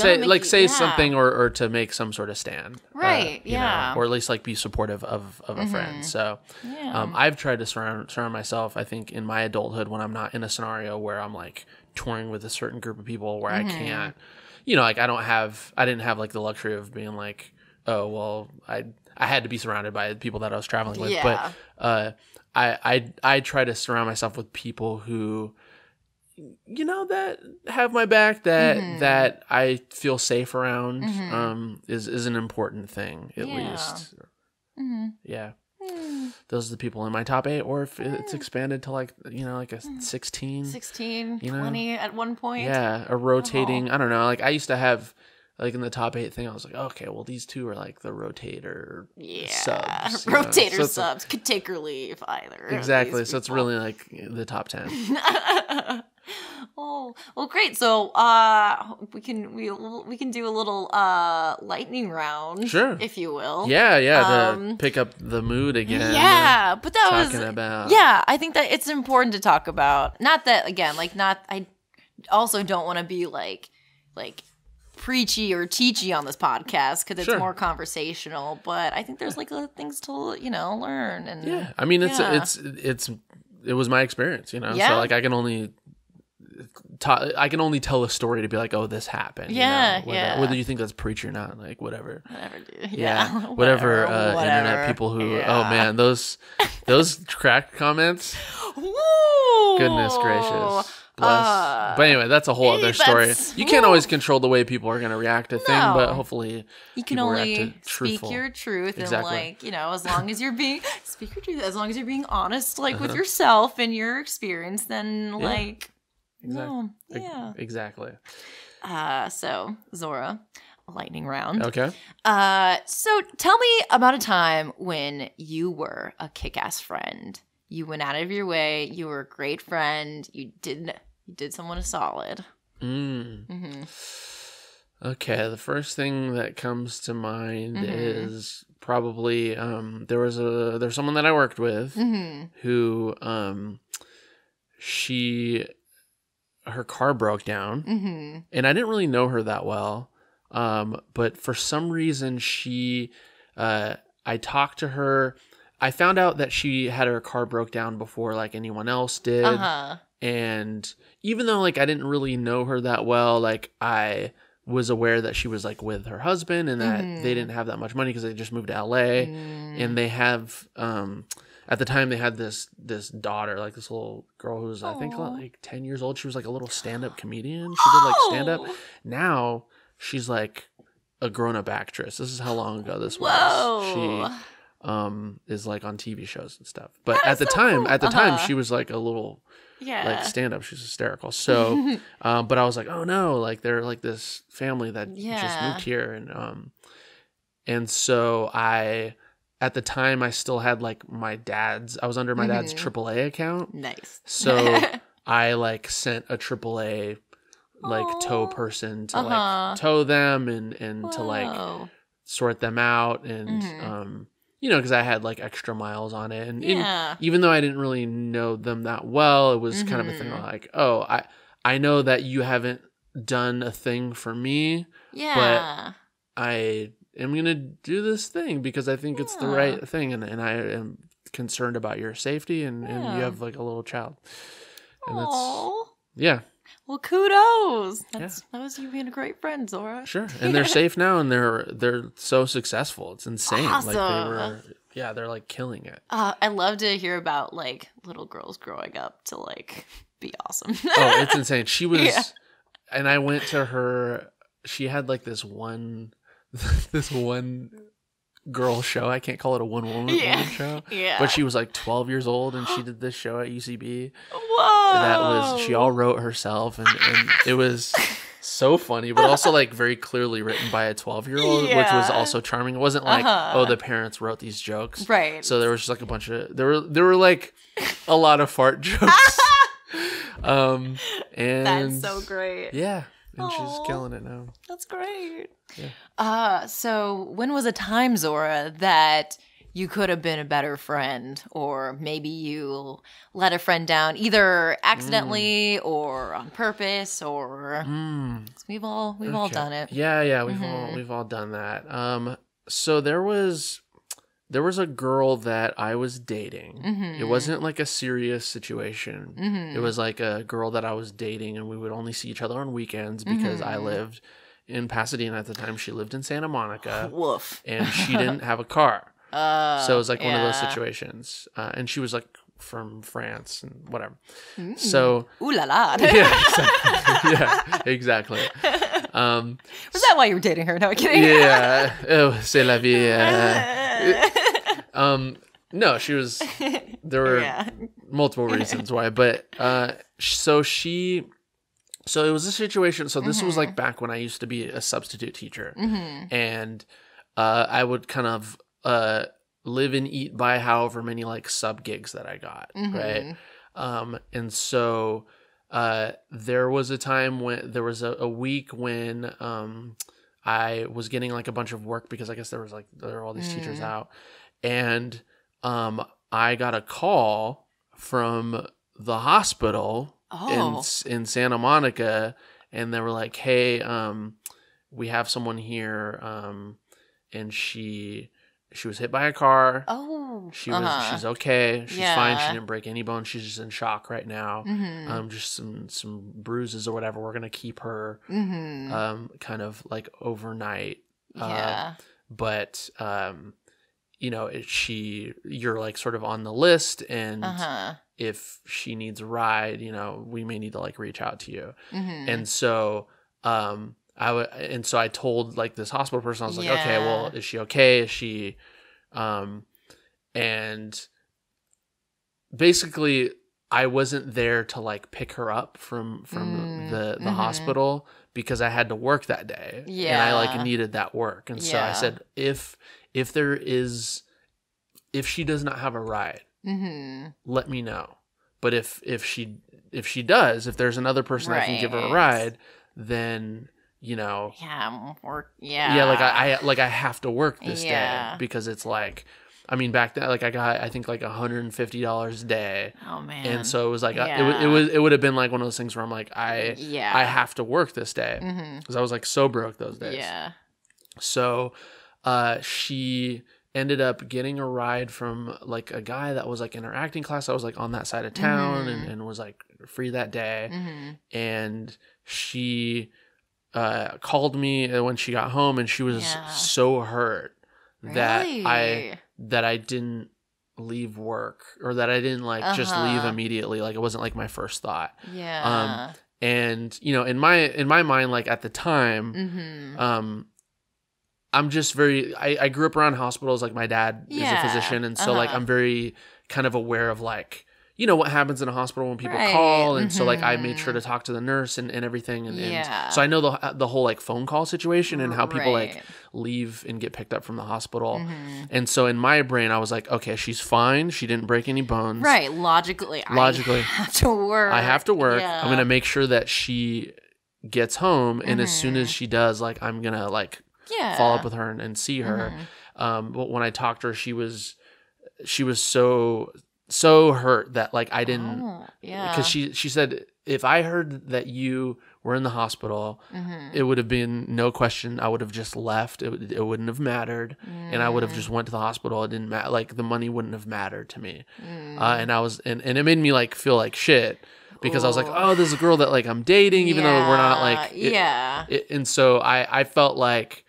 say something or to make some sort of stand, right? You know, or at least like be supportive of a friend. So I've tried to surround myself, I think, in my adulthood when I'm not in a scenario where I'm like touring with a certain group of people where I can't, you know, like I didn't have like the luxury of being like, oh well, I had to be surrounded by people that I was traveling with, but I try to surround myself with people who, you know, that have my back, that I feel safe around, is an important thing, at least. Yeah. Those are the people in my top 8, or if it's expanded to like, you know, like a 16, 20 at one point. Yeah. A rotating, I don't know. Like I used to have like in the top 8 thing, I was like, okay, well these 2 are like the rotater subs. Rotator subs could take or leave either. Exactly. So it's really like the top 10. Oh, well, great. So we can do a little lightning round, sure, if you will. Yeah, to pick up the mood again. Yeah, but I think that it's important to talk about. Not that again, like I also don't want to be like preachy or teachy on this podcast because it's more conversational. But I think there's like things to learn and I mean it was my experience, you know. So like I can only tell a story to be like, oh, this happened. Yeah, you know? Whether you think that's preachy or not, like whatever. Dude. Whatever. Internet people who, oh man, those cracked comments. Woo! Goodness gracious. Bless. But anyway, that's a whole other story. You can't always control the way people are going to react to things, but hopefully you can only speak your truth and like, you know, as long as you're being honest, like with yourself and your experience, then like. Exactly. So Zora, a lightning round. Okay. So tell me about a time when you were a kick-ass friend. You went out of your way. You were a great friend. You did someone a solid. Okay. The first thing that comes to mind is probably there's someone that I worked with who her car broke down, and I didn't really know her that well, but for some reason I talked to her I found out that she had her car broke down before like anyone else did. And even though like I didn't really know her that well, like I was aware that she was like with her husband and that they didn't have that much money because they just moved to LA. And they have at the time they had this daughter, like this little girl who was I think like 10 years old. She was like a little stand-up comedian. She did like stand-up. Now she's like a grown-up actress. This is how long ago this was. She is like on TV shows and stuff. But at the time she was like a little like stand-up. She's hysterical. So but I was like, oh no, like they're like this family that just moved here. And so at the time I still had like I was under my dad's AAA account. Nice. So I like sent a AAA like tow person to like tow them and to like sort them out and you know, because I had like extra miles on it and even though I didn't really know them that well, it was kind of a thing like, oh, I know that you haven't done a thing for me, but I am gonna do this thing because I think it's the right thing and I am concerned about your safety and you have like a little child and that's well, kudos. That was you being a great friend, Zora. Sure. And they're safe now and they're so successful. It's insane. Awesome. Like they're like killing it. I love to hear about like little girls growing up to like be awesome. Oh, it's insane. She was and I went to her, she had like this one girl show. I can't call it a one woman show. Yeah. But she was like 12 years old and she did this show at UCB. Whoa. She all wrote herself and it was so funny, but also like very clearly written by a 12-year-old, which was also charming. It wasn't like, oh, the parents wrote these jokes. Right. So there was just like a bunch of there were like a lot of fart jokes. And that's so great. Yeah. And she's killing it now. That's great. Yeah. So when was a time, Zora, that you could have been a better friend, or maybe you let a friend down either accidentally or on purpose, or we've all done it. Yeah, we've all done that. So there was a girl that I was dating. It wasn't like a serious situation. It was like a girl that I was dating and we would only see each other on weekends because I lived in Pasadena at the time. She lived in Santa Monica. Woof. And she didn't have a car. So it was like one of those situations. And she was like from France and whatever. So ooh la la. Yeah, exactly. Was that why you were dating her? No, I'm kidding. Yeah. Oh, c'est la vie. No, she was. There were multiple reasons why, but so it was a situation. So this was like back when I used to be a substitute teacher, and I would kind of live and eat by however many like sub gigs that I got, right? And so there was a time when there was a week when I was getting like a bunch of work because I guess there were all these teachers out, and I got a call from the hospital in Santa Monica, and they were like, "Hey, we have someone here, and she was hit by a car. She's okay. She's fine. She didn't break any bones. She's just in shock right now. Just some bruises or whatever. We're gonna keep her kind of like overnight. But you know, you're like sort of on the list, and if she needs a ride, you know, we may need to like reach out to you. And so so I told like this hospital person, I was like, okay, well, is she okay? Is she, and basically I wasn't there to like pick her up from the hospital because I had to work that day. And I like needed that work. And so I said, if she does not have a ride, let me know. But if she does, if there's another person that can give her a ride, then, you know, like I have to work this day because it's like, I mean, back then, like I got, I think like $150 a day. Oh man! And so it was like it would have been like one of those things where I'm like I have to work this day because I was like so broke those days. Yeah. So, she ended up getting a ride from like a guy that was like in our acting class. I was like on that side of town and was like free that day. And she called me when she got home, and she was so hurt that I didn't leave work, or that I didn't like just leave immediately. Like it wasn't like my first thought. And you know, in my mind, like at the time, I'm just very, I grew up around hospitals. Like my dad is a physician. And so like, I'm very kind of aware of like, you know, what happens in a hospital when people call. And so like, I made sure to talk to the nurse and everything. And so I know the whole like phone call situation and how people like leave and get picked up from the hospital. And so in my brain, I was like, okay, she's fine. She didn't break any bones. Right. Logically, I have to work. I'm going to make sure that she gets home. And as soon as she does, like, I'm going to like, follow up with her and see her. But when I talked to her, she was so hurt that like I didn't, because she said, if I heard that you were in the hospital, it would have been no question. I would have just left. It wouldn't have mattered. And I would have just went to the hospital. It didn't matter. Like the money wouldn't have mattered to me. And I was, and it made me like feel like shit. Because I was like, oh, this is a girl that like I'm dating, even though we're not like, and so I felt like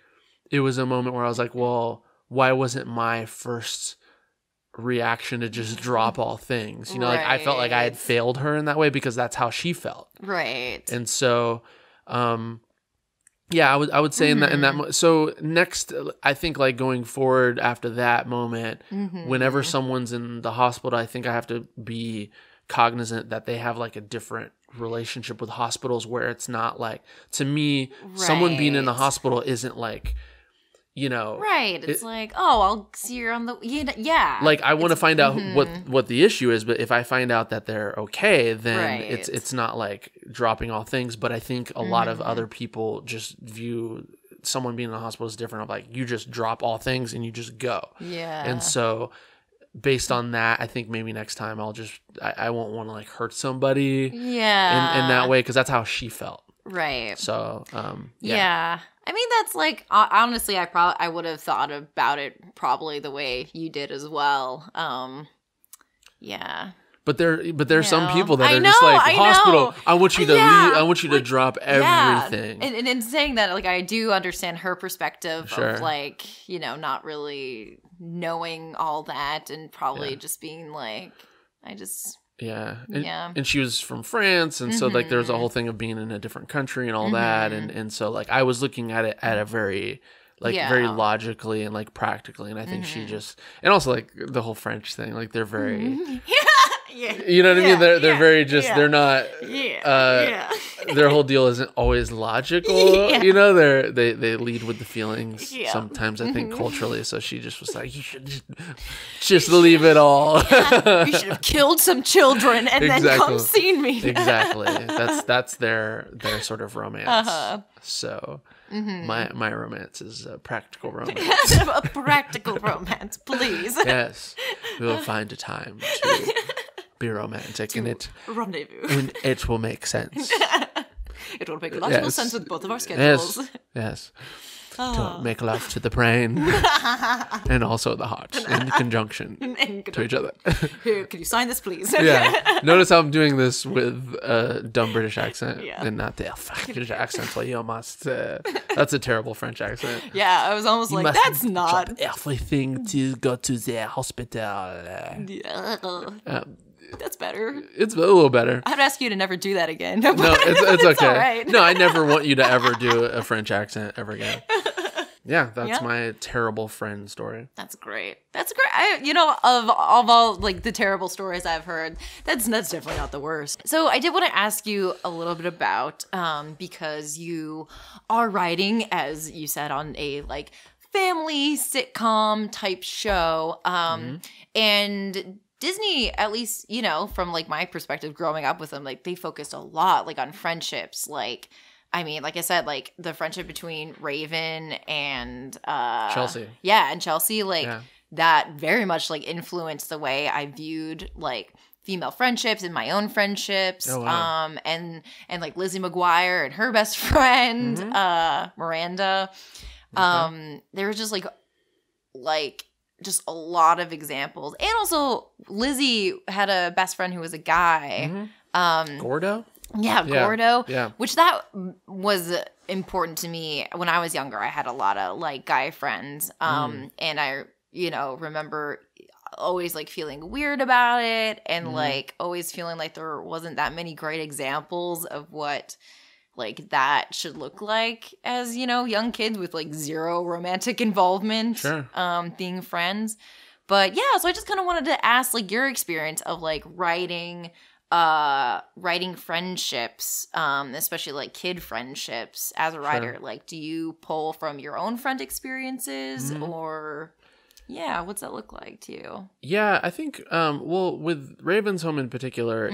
it was a moment where I was like, well, why wasn't my first reaction to just drop all things? You know, like I felt like I had failed her in that way because that's how she felt. Right. And so, I would say in that, so next, I think like going forward after that moment, whenever someone's in the hospital, I think I have to be cognizant that they have like a different relationship with hospitals, where it's not like, to me, someone being in the hospital isn't like, you know, it's like, oh, I'll see her on the like I want to find out what the issue is, but if I find out that they're okay, then it's not like dropping all things. But I think a lot of other people just view someone being in the hospital as different, of like, you just drop all things and you just go. And so based on that, I think maybe next time I won't want to like hurt somebody in that way, because that's how she felt. So I mean, that's like, honestly, I would have thought about it probably the way you did as well. But there's some people that are just like, hospital, I want you to leave, I want you to drop everything. And in saying that, like, I do understand her perspective of like, you know, not really knowing all that, and probably just being like, I just... And she was from France, and so like there's a whole thing of being in a different country and all that, and so like I was looking at it at a very like very logically and like practically, and I think she just, and also like the whole French thing, like they're very you know what I mean, they're very just they're not their whole deal isn't always logical, you know, they lead with the feelings sometimes, I think, culturally. So she just was like, you should just leave it all. You should have killed some children and then come see me. That's their sort of romance. So my romance is a practical romance. A practical romance, please. Yes, we will find a time to be romantic, and it will make sense. It will make logical sense with both of our schedules. Yes. To make love to the brain and also the heart in conjunction to each other. Here, could you sign this, please? Notice how I'm doing this with a dumb British accent and not the British accent. Well, you must. That's a terrible French accent. Yeah, I was almost you like, that's not everything to go to the hospital. That's better. It's a little better. I'd ask you to never do that again. No, it's okay. All right. No, I never want you to ever do a French accent ever again. Yeah, that's my terrible friend story. That's great. That's great. You know, of all like the terrible stories I've heard, that's definitely not the worst. So I did want to ask you a little bit about because you are writing, as you said, on a like family sitcom type show, and Disney, at least, you know, from like my perspective growing up with them, like they focused a lot like on friendships. Like, I mean, like I said, like the friendship between Raven and Chelsea. Yeah, and Chelsea, like that very much like influenced the way I viewed like female friendships and my own friendships. Oh, wow. And like Lizzie McGuire and her best friend, Miranda. They were just like just a lot of examples. And also, Lizzie had a best friend who was a guy. Gordo? Yeah, Gordo. Yeah. Which that was important to me when I was younger. I had a lot of like guy friends. And I, remember always like feeling weird about it and like always feeling like there wasn't that many great examples of what like that should look like as, young kids with like zero romantic involvement, being friends. But yeah, so I just kind of wanted to ask like your experience of like writing friendships, especially like kid friendships as a writer. Like, do you pull from your own friend experiences or what's that look like to you? Yeah, I think with Raven's Home in particular,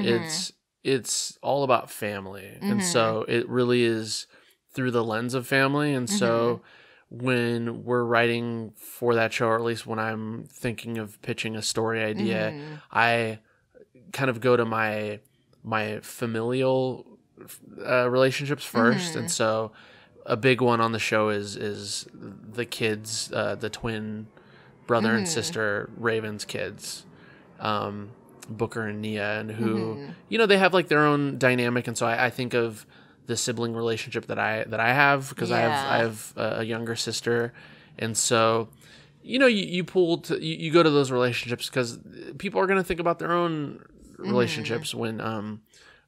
it's all about family. And so it really is through the lens of family. And so when we're writing for that show, or at least when I'm thinking of pitching a story idea, I kind of go to my familial relationships first. And so a big one on the show is the kids, the twin brother and sister, Raven's kids, Booker and Nia, and who, they have like their own dynamic. And so I think of the sibling relationship that I have, because I have a younger sister. And so, you pull to, you go to those relationships because people are going to think about their own relationships when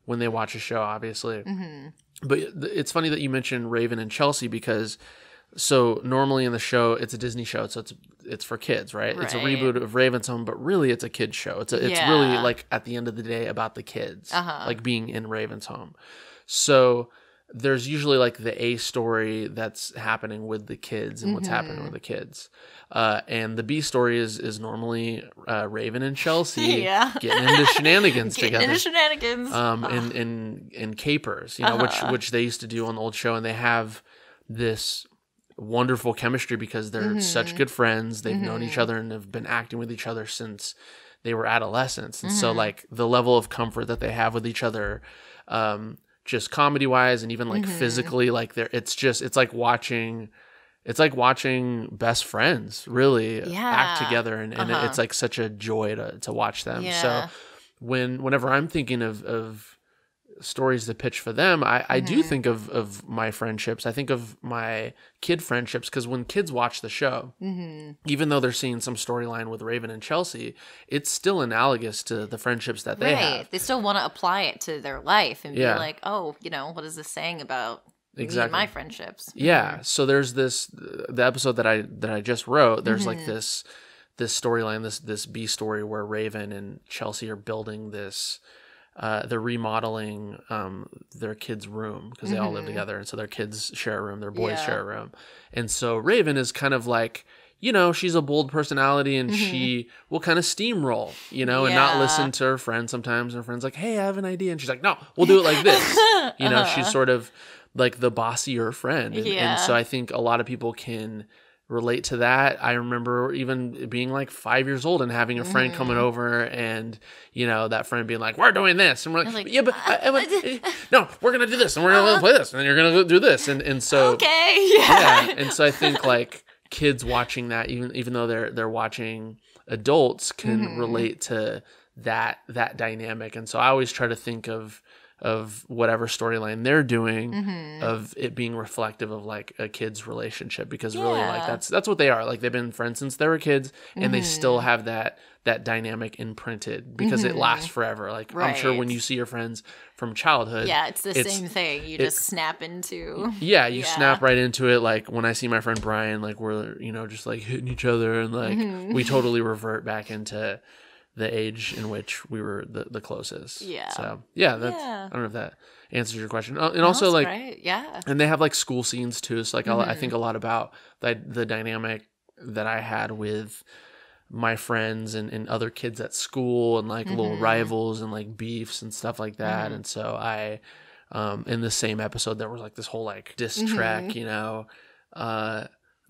they watch a show, obviously. But it's funny that you mentioned Raven and Chelsea, because so normally in the show, it's a Disney show, so it's for kids, right? It's a reboot of Raven's Home, but really it's a kid's show. It's really like at the end of the day about the kids, like being in Raven's Home. So there's usually like the A story that's happening with the kids and what's happening with the kids. And the B story is normally Raven and Chelsea getting into shenanigans together. And capers, which they used to do on the old show. And they have this wonderful chemistry because they're such good friends. They've known each other and have been acting with each other since they were adolescents. And so like the level of comfort that they have with each other, just comedy wise and even like physically, like it's like watching best friends really act together, and it's like such a joy to watch them. So whenever I'm thinking of stories to pitch for them, I do think of my friendships. I think of my kid friendships, because when kids watch the show, even though they're seeing some storyline with Raven and Chelsea, it's still analogous to the friendships that they have. They still want to apply it to their life and be like, oh, what is this saying about me and my friendships? Yeah. So there's the episode that I just wrote, there's like this storyline, this B story where Raven and Chelsea are building this, they're remodeling their kids' room, because they all live together, and so their kids share a room, their boys share a room. And so Raven is kind of like, she's a bold personality, and she will kind of steamroll, and not listen to her friends sometimes. Her friend's like, hey, I have an idea, and she's like, no, we'll do it like this. She's sort of like the bossier friend. And so I think a lot of people can relate to that. I remember even being like 5 years old and having a friend coming over, and that friend being like, we're doing this, and we're like yeah, but no, we're gonna do this, and we're gonna play this, and then you're gonna do this, and so and so I think like kids watching that, even though they're watching adults, can relate to that dynamic. And so I always try to think of whatever storyline they're doing, of it being reflective of like a kid's relationship, because really like that's what they are. Like they've been friends since they were kids, and they still have that dynamic imprinted, because it lasts forever. Like I'm sure when you see your friends from childhood, it's the same thing. You just snap into. You snap right into it. Like when I see my friend Brian, like we're just like hitting each other, and like we totally revert back into the age in which we were the closest. So I don't know if that answers your question. And also like great. And they have like school scenes too. So like I think a lot about the dynamic that I had with my friends and other kids at school, and like little rivals and like beefs and stuff like that. And so I in the same episode there was like this whole like diss track,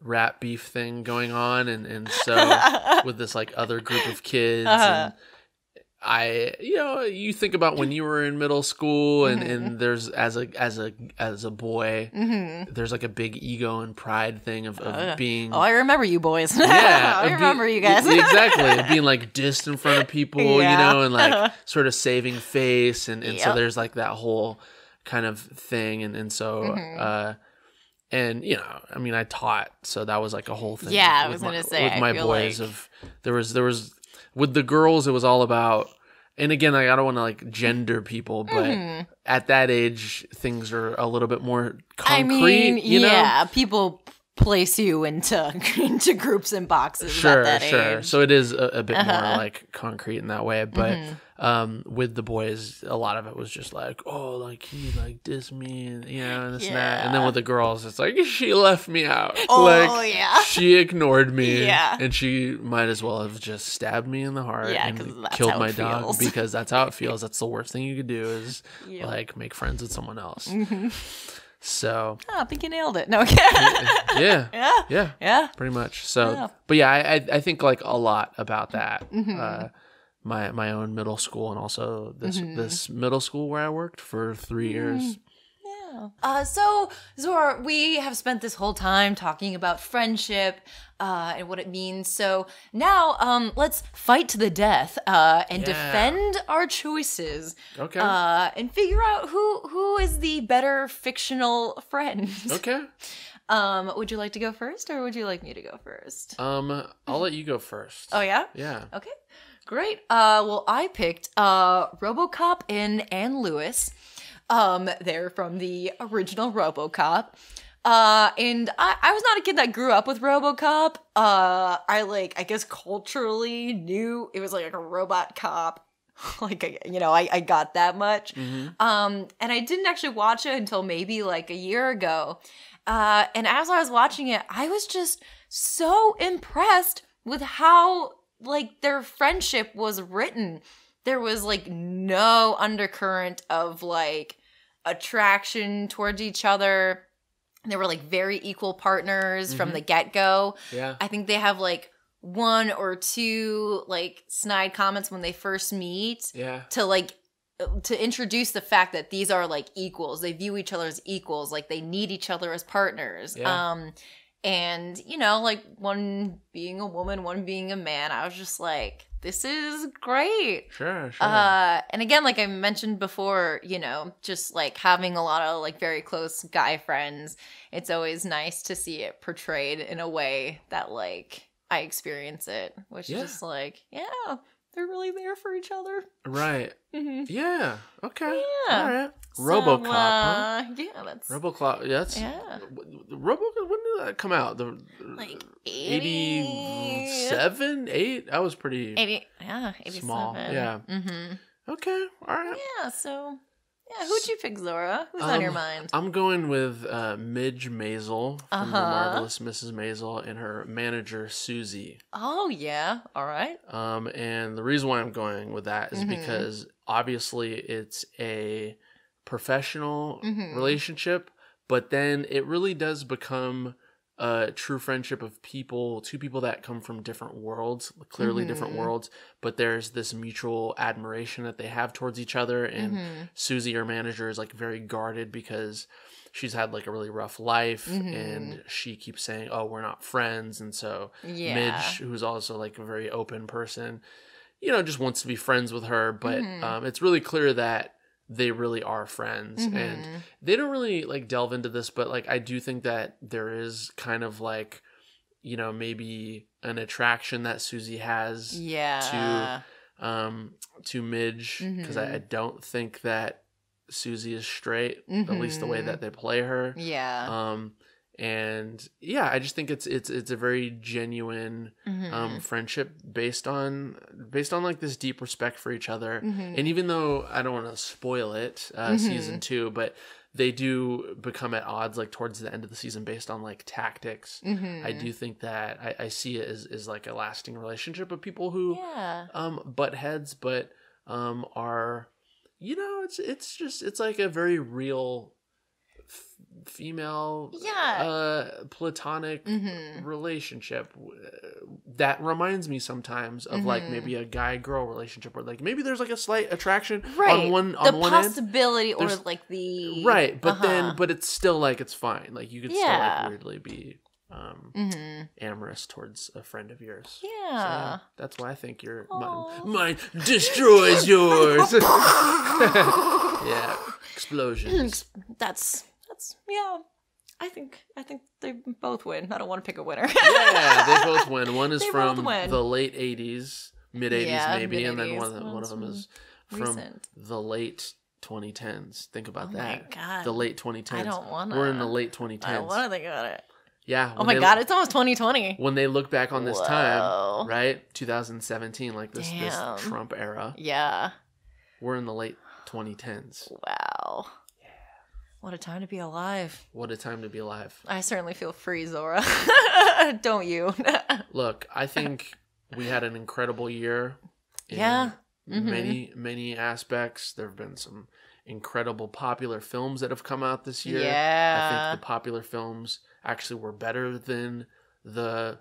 rap beef thing going on, and so with this like other group of kids, and you think about when you were in middle school and there's as a boy, there's like a big ego and pride thing of being. Oh, I remember you boys. Yeah, I remember you guys. Exactly, being like dissed in front of people, and like sort of saving face, and so there's like that whole kind of thing, and so. And I mean, I taught, so that was like a whole thing. Yeah, I was gonna say with my boys there was with the girls, it was all about. And again, I don't want to like gender people, but at that age, things are a little bit more concrete. I mean, people place you into groups and boxes at that age. So it is a bit more like concrete in that way. But with the boys, a lot of it was just like, oh, like he like dissed me, and and this and that. And then with the girls, it's like she left me out. Oh like, she ignored me. And she might as well have just stabbed me in the heart and killed my dog because that's how it feels. That's the worst thing you could do is like make friends with someone else. So I think you nailed it. No, yeah, pretty much. So, but I think like a lot about that. My own middle school and also this middle school where I worked for 3 years. So Zora, we have spent this whole time talking about friendship and what it means. So now let's fight to the death and defend our choices. Okay. And figure out who is the better fictional friend. Okay. Would you like to go first, or would you like me to go first? I'll let you go first. Oh yeah? Yeah. Okay. Great. Well, I picked RoboCop and Anne Lewis. They're from the original RoboCop. And I was not a kid that grew up with RoboCop. I guess culturally knew it was like a robot cop. I got that much. And I didn't actually watch it until maybe like a year ago. And as I was watching it, I was just so impressed with how like their friendship was written. There was like no undercurrent of like attraction towards each other. They were like very equal partners from the get-go. Yeah. I think they have like one or two like snide comments when they first meet. Yeah. To introduce the fact that these are like equals. They view each other as equals. Like they need each other as partners. Yeah. And like one being a woman, one being a man, I was just like, this is great. Sure. And again, like I mentioned before, just like having a lot of like very close guy friends, it's always nice to see it portrayed in a way that like I experience it, which is just like, they're really there for each other. Right. Yeah. Okay. Yeah. All right. RoboCop, huh? Yeah, that's... RoboCop, that's... Yeah. RoboCop, when did that come out? Like 87? 8? That was pretty 87. Small. Yeah. Okay. All right. Yeah, so... Yeah, who'd you pick, Zora? Who's on your mind? I'm going with Midge Maisel from The Marvelous Mrs. Maisel and her manager, Susie. Oh, yeah. All right. And the reason why I'm going with that is because obviously it's a professional relationship, but then it really does become a true friendship of two people that come from different worlds, clearly different worlds, but there's this mutual admiration that they have towards each other. And Susie, her manager, is like very guarded because she's had like a really rough life and she keeps saying, oh, we're not friends. And so Midge, who's also like a very open person, just wants to be friends with her. But it's really clear that they really are friends. And they don't really like delve into this, but like I do think that there is kind of like, maybe an attraction that Susie has to Midge, because I don't think that Susie is straight, at least the way that they play her. And I just think it's a very genuine friendship based on like this deep respect for each other. And even though I don't want to spoil it, season 2, but they do become at odds like towards the end of the season based on like tactics. I do think that I see it as like a lasting relationship of people who butt heads, but are it's like a very real female platonic relationship that reminds me sometimes of like maybe a guy-girl relationship where like maybe there's like a slight attraction on one possibility end. Or like the but it's still like it's fine, like you could still like weirdly be amorous towards a friend of yours. So, yeah, that's why I think your mine destroys yours. Yeah, explosions. That's I think they both win. I don't want to pick a winner. Yeah, they both win. One is from the late 80s, mid 80s maybe, and then one of them is from the late 2010s. Think about that. My God. The late 2010s. I don't want to. We're in the late 2010s. I don't want to think about it. Yeah. Oh my God, it's almost 2020. When they look back on this time, right? 2017, like this Trump era. Yeah. We're in the late 2010s. Wow. Yeah. What a time to be alive. What a time to be alive. I certainly feel free, Zora. Don't you? Look, I think we had an incredible year. Many aspects. There have been some incredible popular films that have come out this year. Yeah. I think the popular films actually were better than the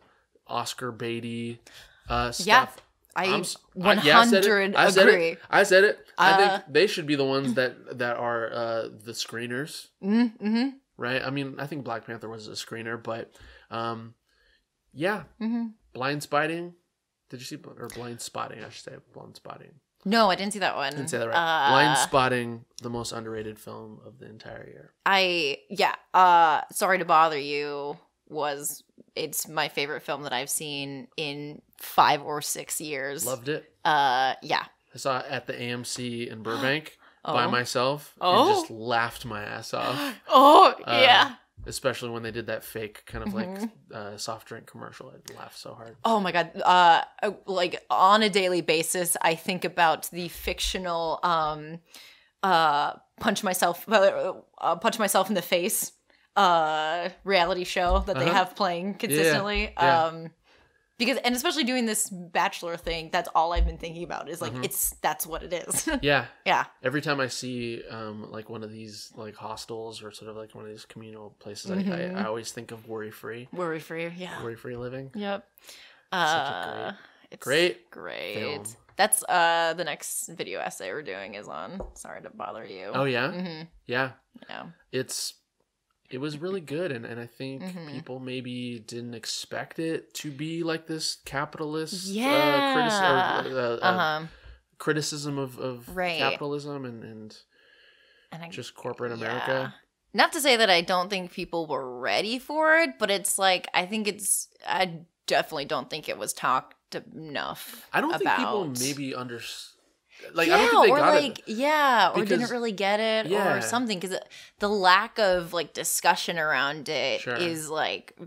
Oscar baity stuff. Yeah. I 100 agree. I said it. I think they should be the ones that are the screeners. Mm-hmm. Right? I mean, I think Black Panther was a screener, but yeah. Mm-hmm. Blind Spotting. Did you see? Or Blind Spotting, I should say. Blind Spotting. No, I didn't see that one. Didn't say that right. Blind Spotting, the most underrated film of the entire year. Sorry to Bother You it's my favorite film that I've seen in 5 or 6 years. Loved it. Yeah. I saw it at the AMC in Burbank by myself and just laughed my ass off. Yeah. Especially when they did that fake kind of like soft drink commercial. I laughed so hard. Oh my God. Like on a daily basis, I think about the fictional punch myself in the face reality show that they have playing consistently. Yeah. Because, and especially doing this Bachelor thing, that's all I've been thinking about is like, that's what it is. Yeah. Yeah. Every time I see like one of these like hostels or sort of like one of these communal places, I always think of Worry-Free. Worry-Free, yeah. Worry-Free living. Yep. Such a great film. That's the next video essay we're doing is on Sorry to Bother You. Oh, yeah? Mm-hmm. Yeah. Yeah. It was really good, and I think people maybe didn't expect it to be like this capitalist criticism of capitalism and just corporate America. Not to say that I don't think people were ready for it, but it's like, I definitely don't think it was talked enough I don't think people maybe understood. Like, I don't think they got it. Or didn't really get it or something. Because the lack of, like, discussion around it is, like,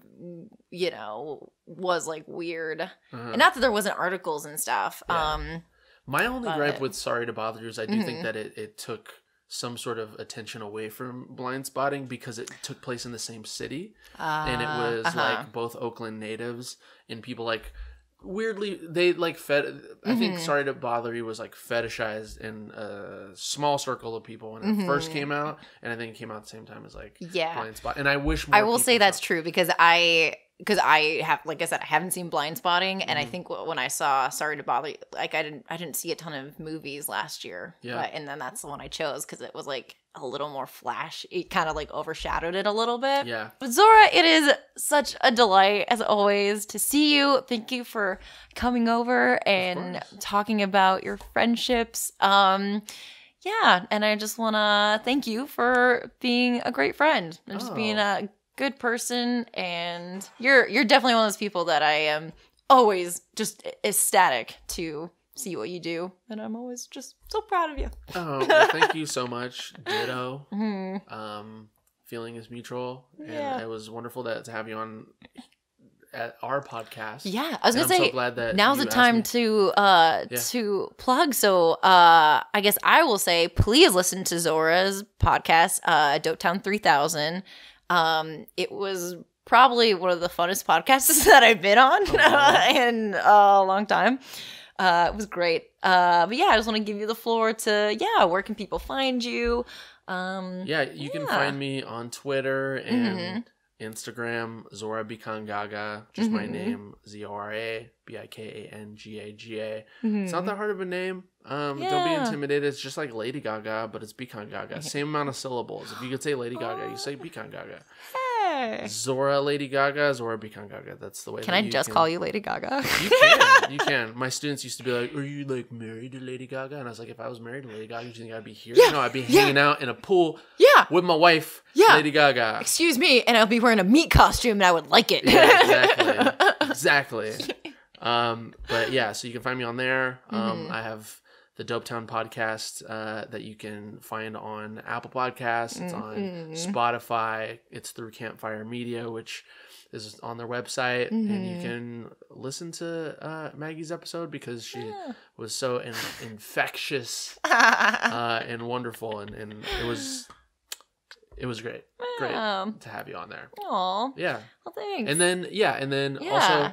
was, like, weird. And not that there wasn't articles and stuff. Yeah. My only gripe with Sorry to Bother You is I do think that it took some sort of attention away from Blind Spotting because it took place in the same city. And it was, like, both Oakland natives and people, like... Weirdly, they like I think Sorry to Bother You was like fetishized in a small circle of people when it first came out, and I think it came out at the same time as like Blind Spot. And I wish more I will say that's true because I have, like I said, I haven't seen Blind Spotting, and I think when I saw Sorry to Bother You, like I didn't see a ton of movies last year, and then that's the one I chose because it was like a little more flash. It kind of like overshadowed it a little bit. Yeah. But Zora, it is such a delight as always to see you. Thank you for coming over and talking about your friendships. And I just want to thank you for being a great friend and just being a good person. And you're definitely one of those people that I am always just ecstatic to see what you do, and I'm always just so proud of you. Oh, well, thank you so much. Ditto. Feeling is mutual, and it was wonderful to have you on at our podcast. Yeah, I was gonna say, I'm so glad that now's the time to plug. So I guess I will say, please listen to Zora's podcast, Dopetown 3000. It was probably one of the funnest podcasts that I've been on in a long time. It was great. But yeah, I just want to give you the floor to, where can people find you? You can find me on Twitter and Instagram, Zora Bikangaga, just my name, Zora Bikangaga. It's not that hard of a name. Don't be intimidated. It's just like Lady Gaga, but it's Bikangaga. Same amount of syllables. If you could say Lady Gaga, you say Bikangaga. Hey. Zora Lady Gaga, Zora Bikangaga. That's the way. Can I just call you Lady Gaga? You can. My students used to be like, "Are you like married to Lady Gaga?" And I was like, "If I was married to Lady Gaga, do you think I'd be here?" No, I'd be hanging out in a pool. With my wife, Lady Gaga. Excuse me, and I'll be wearing a meat costume, and I would like it. Exactly. But yeah, so you can find me on there. I have the Dopetown podcast that you can find on Apple Podcasts. It's on Spotify. It's through Campfire Media, which is on their website. And you can listen to Maggie's episode because she was so infectious and wonderful. And it was great. Great to have you on there. Aw. Yeah. Well, thanks. And then also...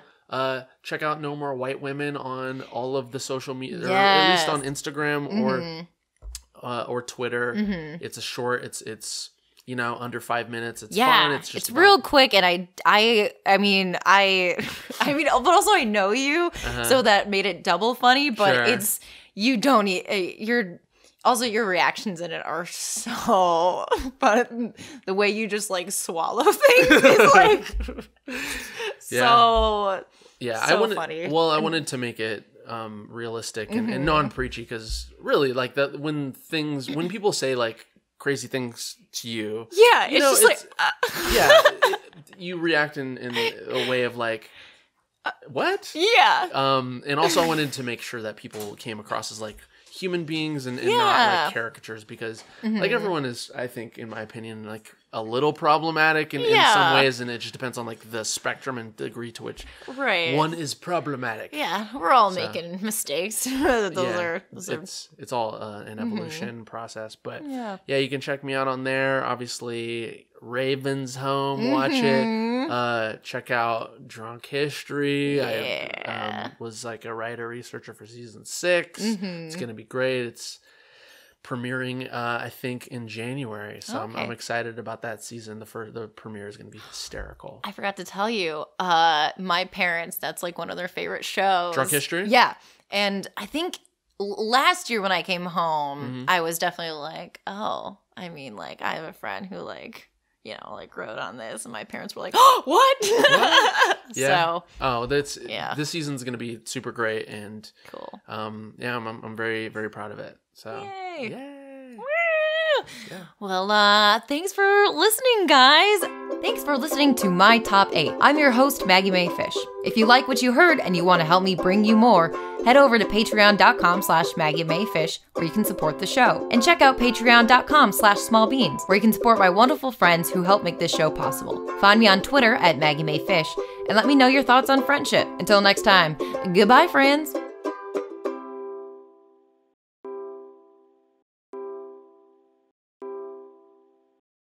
check out No More White Women on all of the social media, or at least on Instagram or Twitter. It's a short. It's under 5 minutes. It's fun. It's just real quick, and I mean, but also I know you, so that made it double funny. But it's you don't. Also, your reactions in it are so fun. The way you just like swallow things is like so funny. Well, I wanted to make it realistic and non-preachy because really, like that when people say like crazy things to you, you react in a way of like. What? Yeah. And also I wanted to make sure that people came across as like human beings and not like caricatures because like everyone is, I think, in my opinion, like a little problematic in some ways, and it just depends on like the spectrum and degree to which one is problematic. Yeah, we're all making mistakes. It's all an evolution process, but you can check me out on there. Obviously, Raven's Home, watch it. Check out Drunk History. I was like a writer researcher for season 6. It's gonna be great. It's premiering I think in January, so I'm excited about that season. The premiere is going to be hysterical. I forgot to tell you, my parents, that's like one of their favorite shows. Drunk History? Yeah. And I think last year when I came home, I was definitely like, I have a friend who like wrote on this, and my parents were like, "Oh, what?" Yeah. So, this season's gonna be super great and cool. I'm very, very proud of it. So, yay! Woo! Yeah. Well, thanks for listening, guys. Thanks for listening to My Top 8. I'm your host, Maggie Mae Fish. If you like what you heard and you want to help me bring you more, head over to patreon.com/Maggie Mae Fish, where you can support the show. And check out patreon.com/smallbeans, where you can support my wonderful friends who help make this show possible. Find me on Twitter at Maggie Mae Fish, and let me know your thoughts on friendship. Until next time, goodbye, friends.